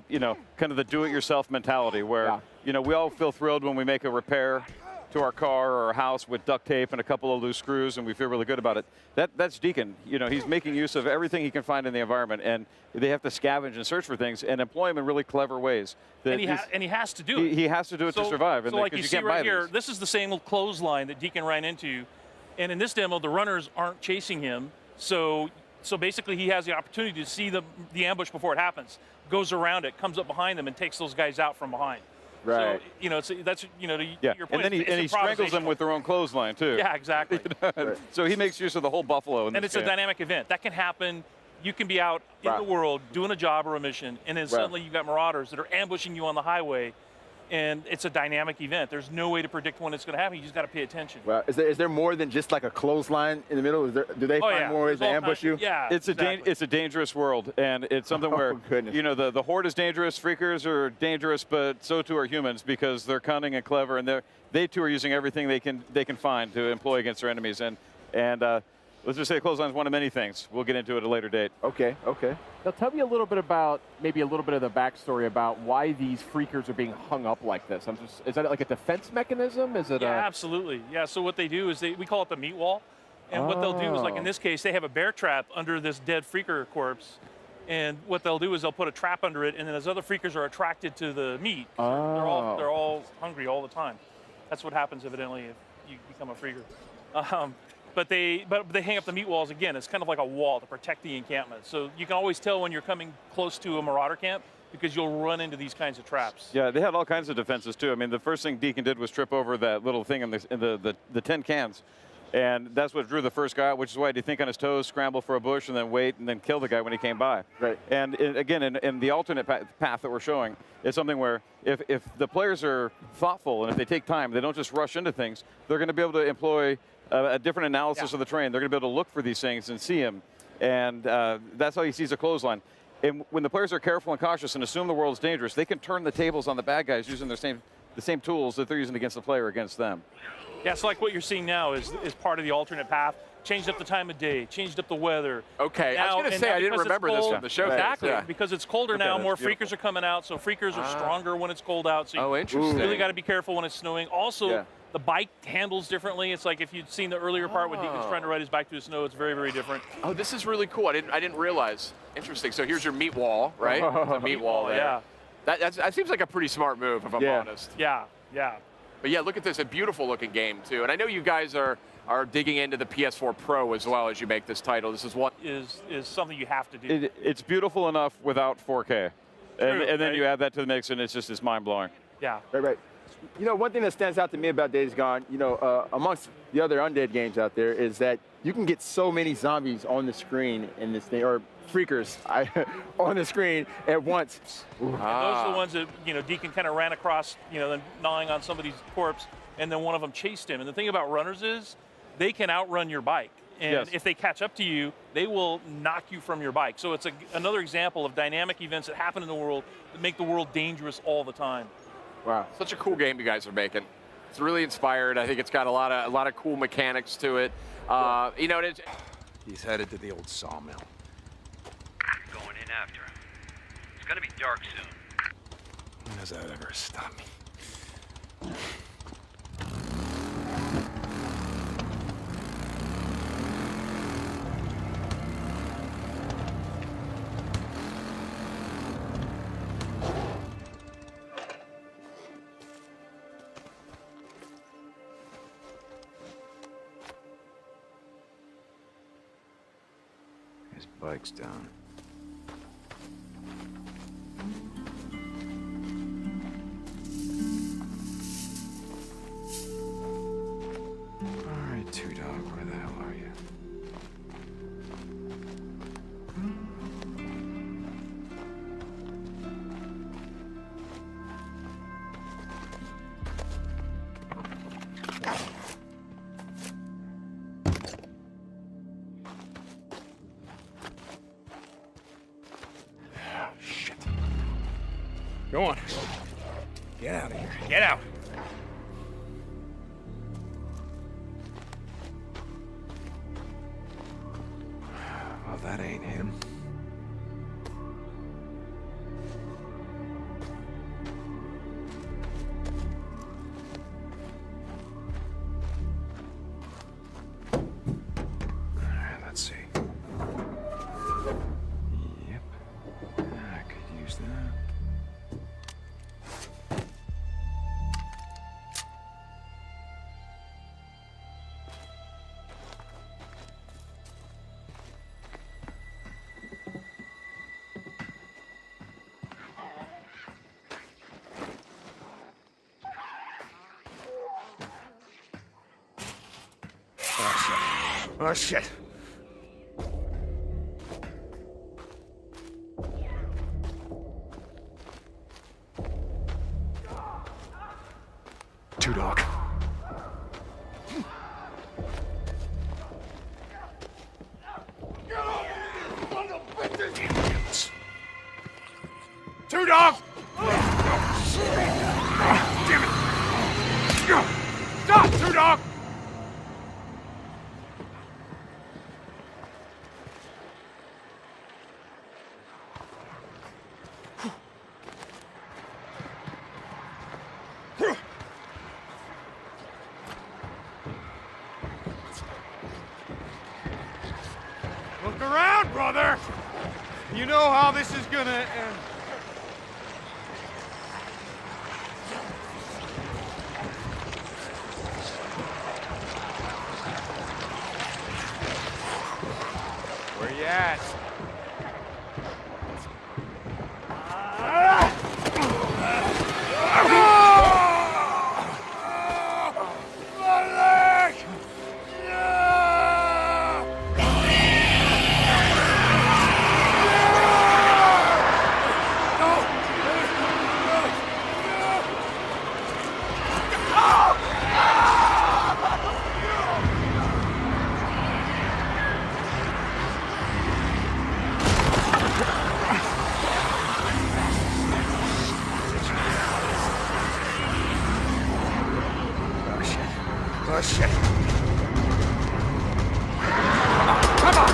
kind of the do-it-yourself mentality where, we all feel thrilled when we make a repair to our car or our house with duct tape and a couple of loose screws, and we feel really good about it. That's Deacon. He's making use of everything he can find in the environment, and they have to scavenge and search for things and employ them in really clever ways. And he has to do it. He has to do it to survive. So like you see right here, this is the same clothesline that Deacon ran into, and in this demo, the runners aren't chasing him, so basically he has the opportunity to see the ambush before it happens, goes around it, comes up behind them, and takes those guys out from behind. Right. So, that's, to your point. And then he strangles them with their own clothesline, too. Yeah, exactly. So he makes use of the whole buffalo. And it's a dynamic event. That can happen. You can be out in the world doing a job or a mission, and then suddenly you've got Marauders that are ambushing you on the highway, and it's a dynamic event. There's no way to predict when it's going to happen. You just got to pay attention. Wow. Is there more than just like a clothesline in the middle? Do they find more ways to ambush you? Yeah, it's a dangerous world, and it's something where the Horde is dangerous, Freakers are dangerous, but so too are humans because they're cunning and clever, and they too are using everything they can find to employ against their enemies. And let's just say clothesline is one of many things. We'll get into it at a later date. Okay. Now tell me a little bit about, maybe a little bit of the backstory about why these freakers are being hung up like this. Is that like a defense mechanism? Is it? Yeah, absolutely. Yeah, so what they do is we call it the meat wall. And what they'll do is, like in this case, they have a bear trap under this dead freaker corpse. And what they'll do is they'll put a trap under it, and then as other freakers are attracted to the meat, they're all hungry all the time. That's what happens, evidently, if you become a freaker. But they hang up the meat walls again. It's kind of like a wall to protect the encampment. So you can always tell when you're coming close to a Marauder camp because you'll run into these kinds of traps. Yeah, they had all kinds of defenses too. I mean, the first thing Deacon did was trip over that little thing in the tin cans, and that's what drew the first guy out, which is why he'd think on his toes, scramble for a bush, and then wait, and then kill the guy when he came by. Right. And again, in the alternate path that we're showing, it's something where if the players are thoughtful and if they take time, they don't just rush into things, they're going to be able to employ a different analysis of the terrain. They're going to be able to look for these things and see them. And that's how he sees a clothesline. And when the players are careful and cautious and assume the world's dangerous, they can turn the tables on the bad guys using the same tools that they're using against the player against them. Yeah, so like what you're seeing now is part of the alternate path. Changed up the time of day, changed up the weather. Okay, I was going to say, I didn't remember this from the show. Exactly, because it's colder now, more freakers are coming out, so freakers are stronger when it's cold out. So you really got to be careful when it's snowing. Also, the bike handles differently. It's like if you'd seen the earlier part when Deacon's trying to ride his bike through the snow, it's very, very different. Oh, this is really cool. I didn't realize. Interesting. So here's your meat wall, right? The meat wall there. Yeah. That seems like a pretty smart move, if I'm honest. Yeah. But yeah, look at this, a beautiful looking game too. And I know you guys are digging into the PS4 Pro as well as you make this title. This is what is something you have to do. It's beautiful enough without 4K. And then you add that to the mix and it's mind-blowing. Yeah. Right. One thing that stands out to me about Days Gone, amongst the other undead games out there is that you can get so many zombies on the screen in this thing, or freakers on the screen at once. And those are the ones that, Deacon kind of ran across, then gnawing on somebody's corpse, and then one of them chased him. And the thing about runners is they can outrun your bike. And if they catch up to you, they will knock you from your bike. So it's another example of dynamic events that happen in the world that make the world dangerous all the time. Wow, such a cool game you guys are making. It's really inspired. I think it's got a lot of cool mechanics to it. He's headed to the old sawmill. Going in after him. gonna be dark soon. When does that ever stop me? His bike's down. All right, Two Dog, where the hell are you? Go on. Get out of here. Get out. Well, that ain't him. Alright, let's see. Yep. I could use that. Oh, shit. Two Dog. Two Dog! Damn it! Stop, Two Dog! Look around, brother! You know how this is gonna end. Where you at? Oh, shit. Come on!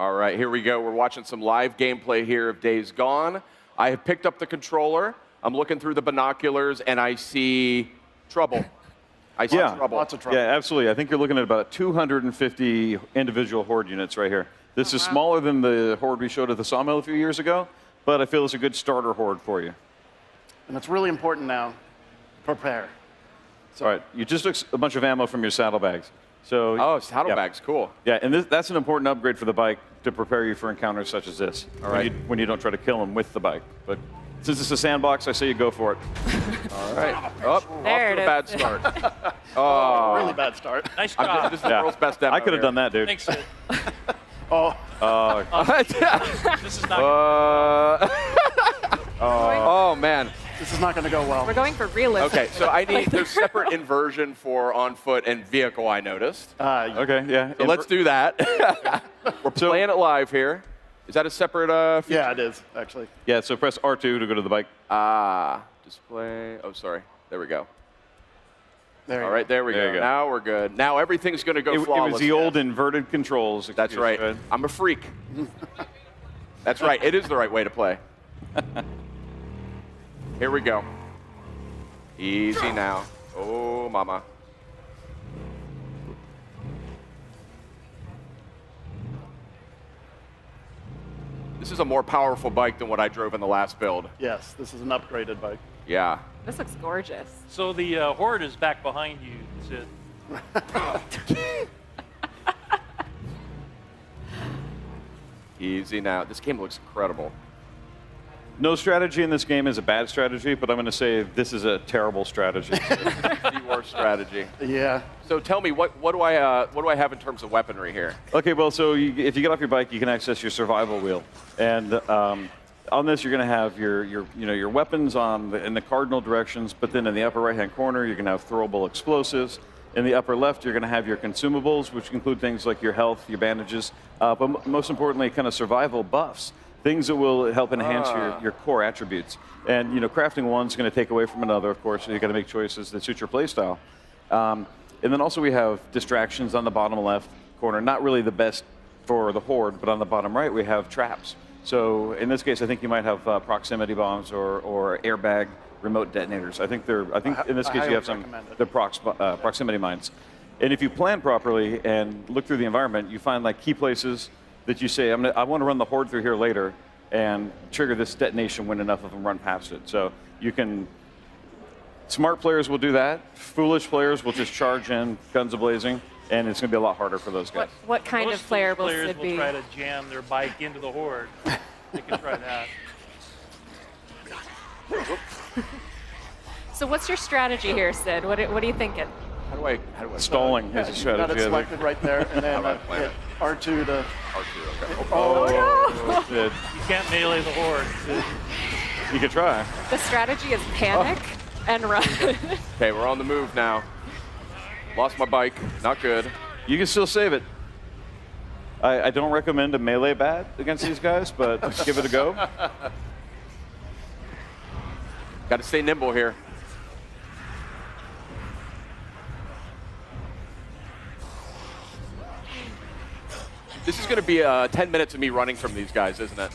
All right, here we go. We're watching some live gameplay here of Days Gone. I have picked up the controller. I'm looking through the binoculars, and I see trouble. I see trouble. Lots of trouble. Yeah, absolutely. I think you're looking at about 250 individual Horde units right here. This is smaller than the Horde we showed at the Sawmill a few years ago, but I feel it's a good starter Horde for you. And it's really important now, prepare. So, all right, you just took a bunch of ammo from your saddlebags. So, saddlebags, cool. Yeah, and that's an important upgrade for the bike to prepare you for encounters such as this. All right. When you don't try to kill them with the bike. But since it's a sandbox, I say you go for it. All right. Off to a bad start. Really bad start. Nice job. This is the world's best demo. I could have done that, dude. Thanks, Sid. This is not. Oh man. This is not going to go well. We're going for realism. Okay, so there's separate inversion for on foot and vehicle, I noticed. Okay, yeah. So let's do that. We're playing it live here. Is that a separate feature? Yeah, it is, actually. Yeah, so press R2 to go to the bike. Display. Oh, sorry. There we go. There All right, there we go. Now we're good. Now everything's going to go flawless. It was the old inverted controls. That's right. I'm a freak. That's right. It is the right way to play. Here we go. Easy now. Oh, mama. This is a more powerful bike than what I drove in the last build. Yes, this is an upgraded bike. Yeah. This looks gorgeous. So the Horde is back behind you, Sid. Easy now. This game looks incredible. No strategy in this game is a bad strategy, but I'm going to say this is a terrible strategy. The worst strategy. Yeah. So tell me, what do I have in terms of weaponry here? Okay, well, so if you get off your bike, you can access your survival wheel, and on this you're going to have your weapons in the cardinal directions, but then in the upper right-hand corner you're going to have throwable explosives. In the upper left, you're going to have your consumables, which include things like your health, your bandages, but most importantly, kind of survival buffs. Things that will help enhance your core attributes. And crafting one's going to take away from another, of course, so you've got to make choices that suit your playstyle. And then also we have distractions on the bottom left corner. Not really the best for the Horde, but on the bottom right we have traps. So in this case, I think you might have proximity bombs or airbag remote detonators. I think in this case you have the proximity mines. And if you plan properly and look through the environment, you find like key places that you say, I want to run the Horde through here later and trigger this detonation when enough of them run past it. So smart players will do that. Foolish players will just charge in, guns a-blazing, and it's going to be a lot harder for those guys. What kind of player will Sid Sid be? Will try to jam their bike into the Horde. They can try that. So what's your strategy here, Sid? What are you thinking? How do I Stalling is a strategy. Got it selected right there, and then hit R2 to... R2, okay. Oh, no! You can't melee the Horde. You could try. The strategy is panic and run. Okay, we're on the move now. Lost my bike. Not good. You can still save it. I don't recommend a melee bat against these guys, but give it a go. Got to stay nimble here. This is going to be 10 minutes of me running from these guys, isn't it?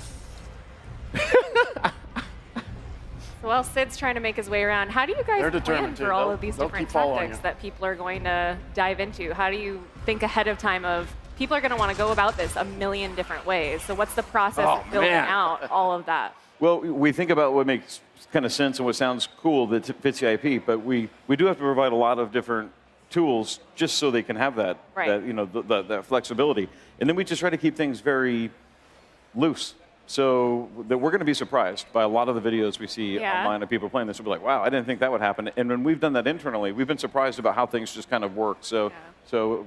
Well, Sid's trying to make his way around. How do you guys plan for all of these different tactics that people are going to dive into? How do you think ahead of time of people are going to want to go about this a million different ways? So what's the process of building out all of that? Well, we think about what makes kind of sense and what sounds cool that fits the IP, but we do have to provide a lot of different tools just so they can have that, that flexibility. And then we just try to keep things very loose. So that we're going to be surprised by a lot of the videos we see online of people playing this. We'll be like, wow, I didn't think that would happen. And when we've done that internally, we've been surprised about how things just kind of work. So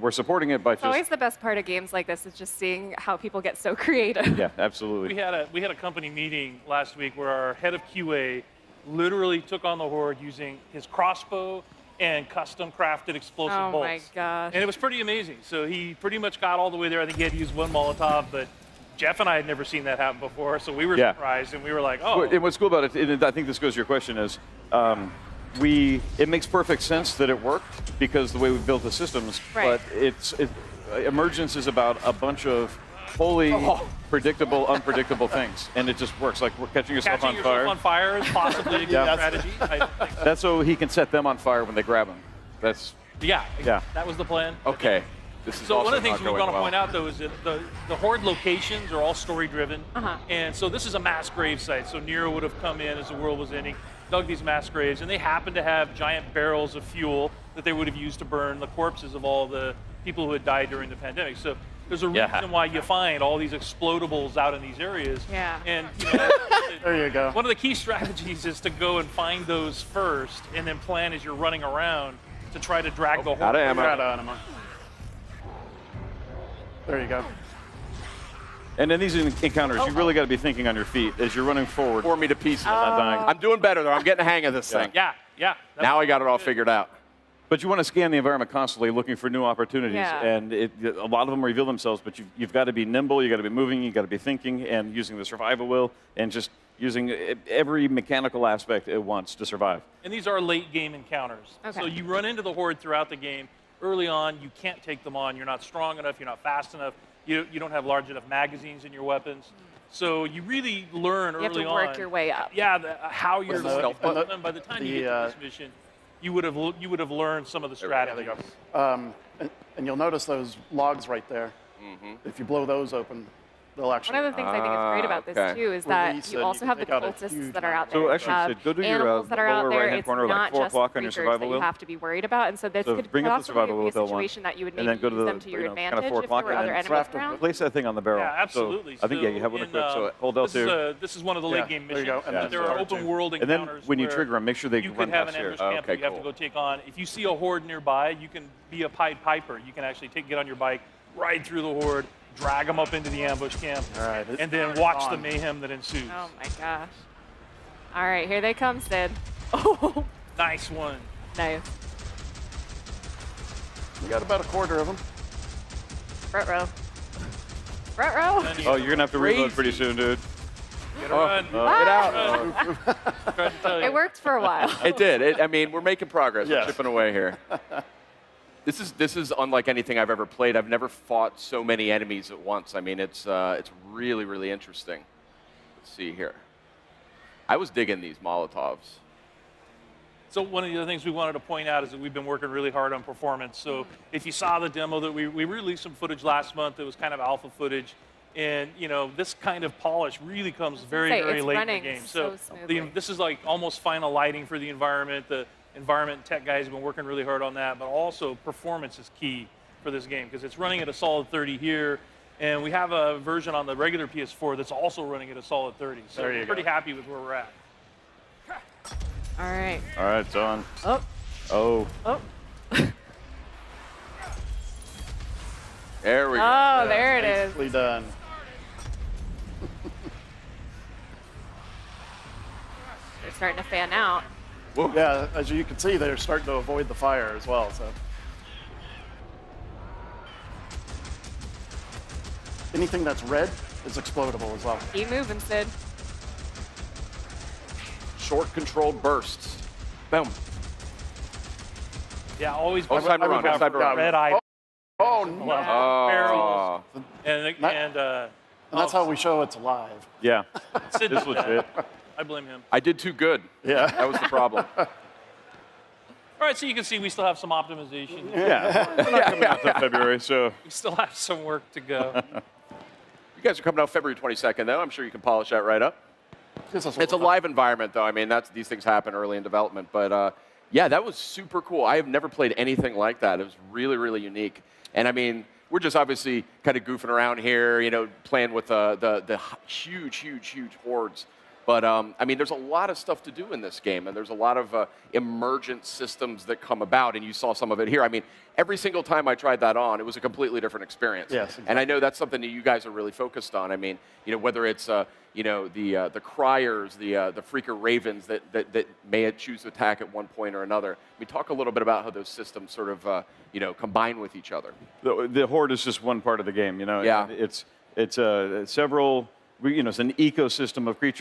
we're supporting it by it's always the best part of games like this is just seeing how people get so creative. Yeah, absolutely. We had a company meeting last week where our head of QA literally took on the Horde using his crossbow and custom crafted explosive bolts. Oh my gosh. And it was pretty amazing. So he pretty much got all the way there. I think he had to use one Molotov, but Jeff and I had never seen that happen before, so we were surprised, and we were like, oh. And what's cool about it, and I think this goes to your question, is it makes perfect sense that it worked because the way we built the systems, but Emergence is about a bunch of wholly predictable, unpredictable things, and it just works. Like we're catching yourself on fire. Catching yourself on fire is possibly a good strategy. I don't think so. That's so he can set them on fire when they grab him. That's yeah. That was the plan. Okay. This is So also one of the things not we want to going point out, though, is that the Horde locations are all story-driven. And so this is a mass grave site. So Nero would have come in as the world was ending, dug these mass graves, and they happen to have giant barrels of fuel that they would have used to burn the corpses of all the people who had died during the pandemic. So there's a reason why you find all these explodables out in these areas. Yeah. And you know, there you go. One of the key strategies is to go and find those first, and then plan as you're running around to try to drag the Horde. Out of ammo. Out of ammo. There you go. And in these encounters, you really got to be thinking on your feet as you're running forward. Tore me to pieces. Not dying. I'm doing better, though. I'm getting the hang of this thing. Yeah. Now I got it all figured out. But you want to scan the environment constantly, looking for new opportunities. Yeah. And a lot of them reveal themselves, but you've got to be nimble, you've got to be moving, you've got to be thinking, and using the survival will, and just using every mechanical aspect at once to survive. And these are late game encounters. Okay. So you run into the Horde throughout the game. Early on, you can't take them on. You're not strong enough. You're not fast enough. You don't have large enough magazines in your weapons. So you really learn early on. You have to work your way up. Yeah, how you're going to and them. By the time you get to this mission, you would have learned some of the strategies. And you'll notice those logs right there. If you blow those open, they'll actually. One of the things I think is great about this too is that you also have the cultists that are out there. So actually, Sid, go to your animals that are out lower there. right-hand It's corner, like not 4 just o'clock on your creatures survival that you wheel. have to be worried about, and so this So could bring up the possibly survival be a wheel, Bill, situation that you would and maybe then go to use the them to your kind advantage of 4 if there o'clock, were and other then enemies around. place that thing on the barrel. Yeah, absolutely. So I think you have one equipped. So hold L2. This is one of the late game there you missions. go. And There are open world And encounters. then when you where trigger them, make sure they you run could have an past here. ambush camp that you have to go take on. If you see a Horde nearby, you can be a Pied Piper. You can actually get on your bike, ride through the Horde, drag them up into the ambush camp, and then watch the mayhem that ensues. Oh my gosh. All right, here they come, Sid. Oh, nice one. Nice. We got about a quarter of them. Front row. Front row. Oh, you're going to have to reload pretty soon, dude. Get run. Get out. It worked for a while. It did. I mean, we're making progress. We're chipping away here. This is unlike anything I've ever played. I've never fought so many enemies at once. I mean, it's really, really interesting. Let's see here. I was digging these Molotovs. So one of the other things we wanted to point out is that we've been working really hard on performance. So if you saw the demo that we released some footage last month that was kind of alpha footage, and this kind of polish really comes very late in the game. So this is like almost final lighting for the environment. The environment and tech guys have been working really hard on that, but also performance is key for this game because it's running at a solid 30 here, and we have a version on the regular PS4 that's also running at a solid 30. So we're pretty happy with where we're at. All right. All right, it's on. Oh. Oh. Oh. There we go. Oh, there it is. Nicely done. They're starting to fan out. Well, yeah, as you can see, they're starting to avoid the fire as well. So, anything that's red is explodable as well. Keep moving, Sid. Short controlled bursts. Boom. Yeah, always Outside run. Outside run. red eye. Oh no! Barrels. And that's how we show it's alive. Yeah. Sid This did was that. it. I blame him. I did too good. Yeah. That was the problem. All right, so you can see we still have some optimization. Yeah. We're not coming out until February, so. We still have some work to go. You guys are coming out February 22nd, though. I'm sure you can polish that right up. It's a live environment, though. I mean, these things happen early in development. But, yeah, that was super cool. I have never played anything like that. It was really, really unique. And, I mean, we're just obviously kind of goofing around here, playing with the huge hordes. But, I mean, there's a lot of stuff to do in this game, and there's a lot of emergent systems that come about, and you saw some of it here. I mean, every single time I tried that on, it was a completely different experience. Yes, exactly. And I know that's something that you guys are really focused on. I mean, whether it's, the criers, the freaker ravens that may choose to attack at one point or another. We talk a little bit about how those systems sort of, combine with each other. The horde is just one part of the game, Yeah. It's several, it's an ecosystem of creatures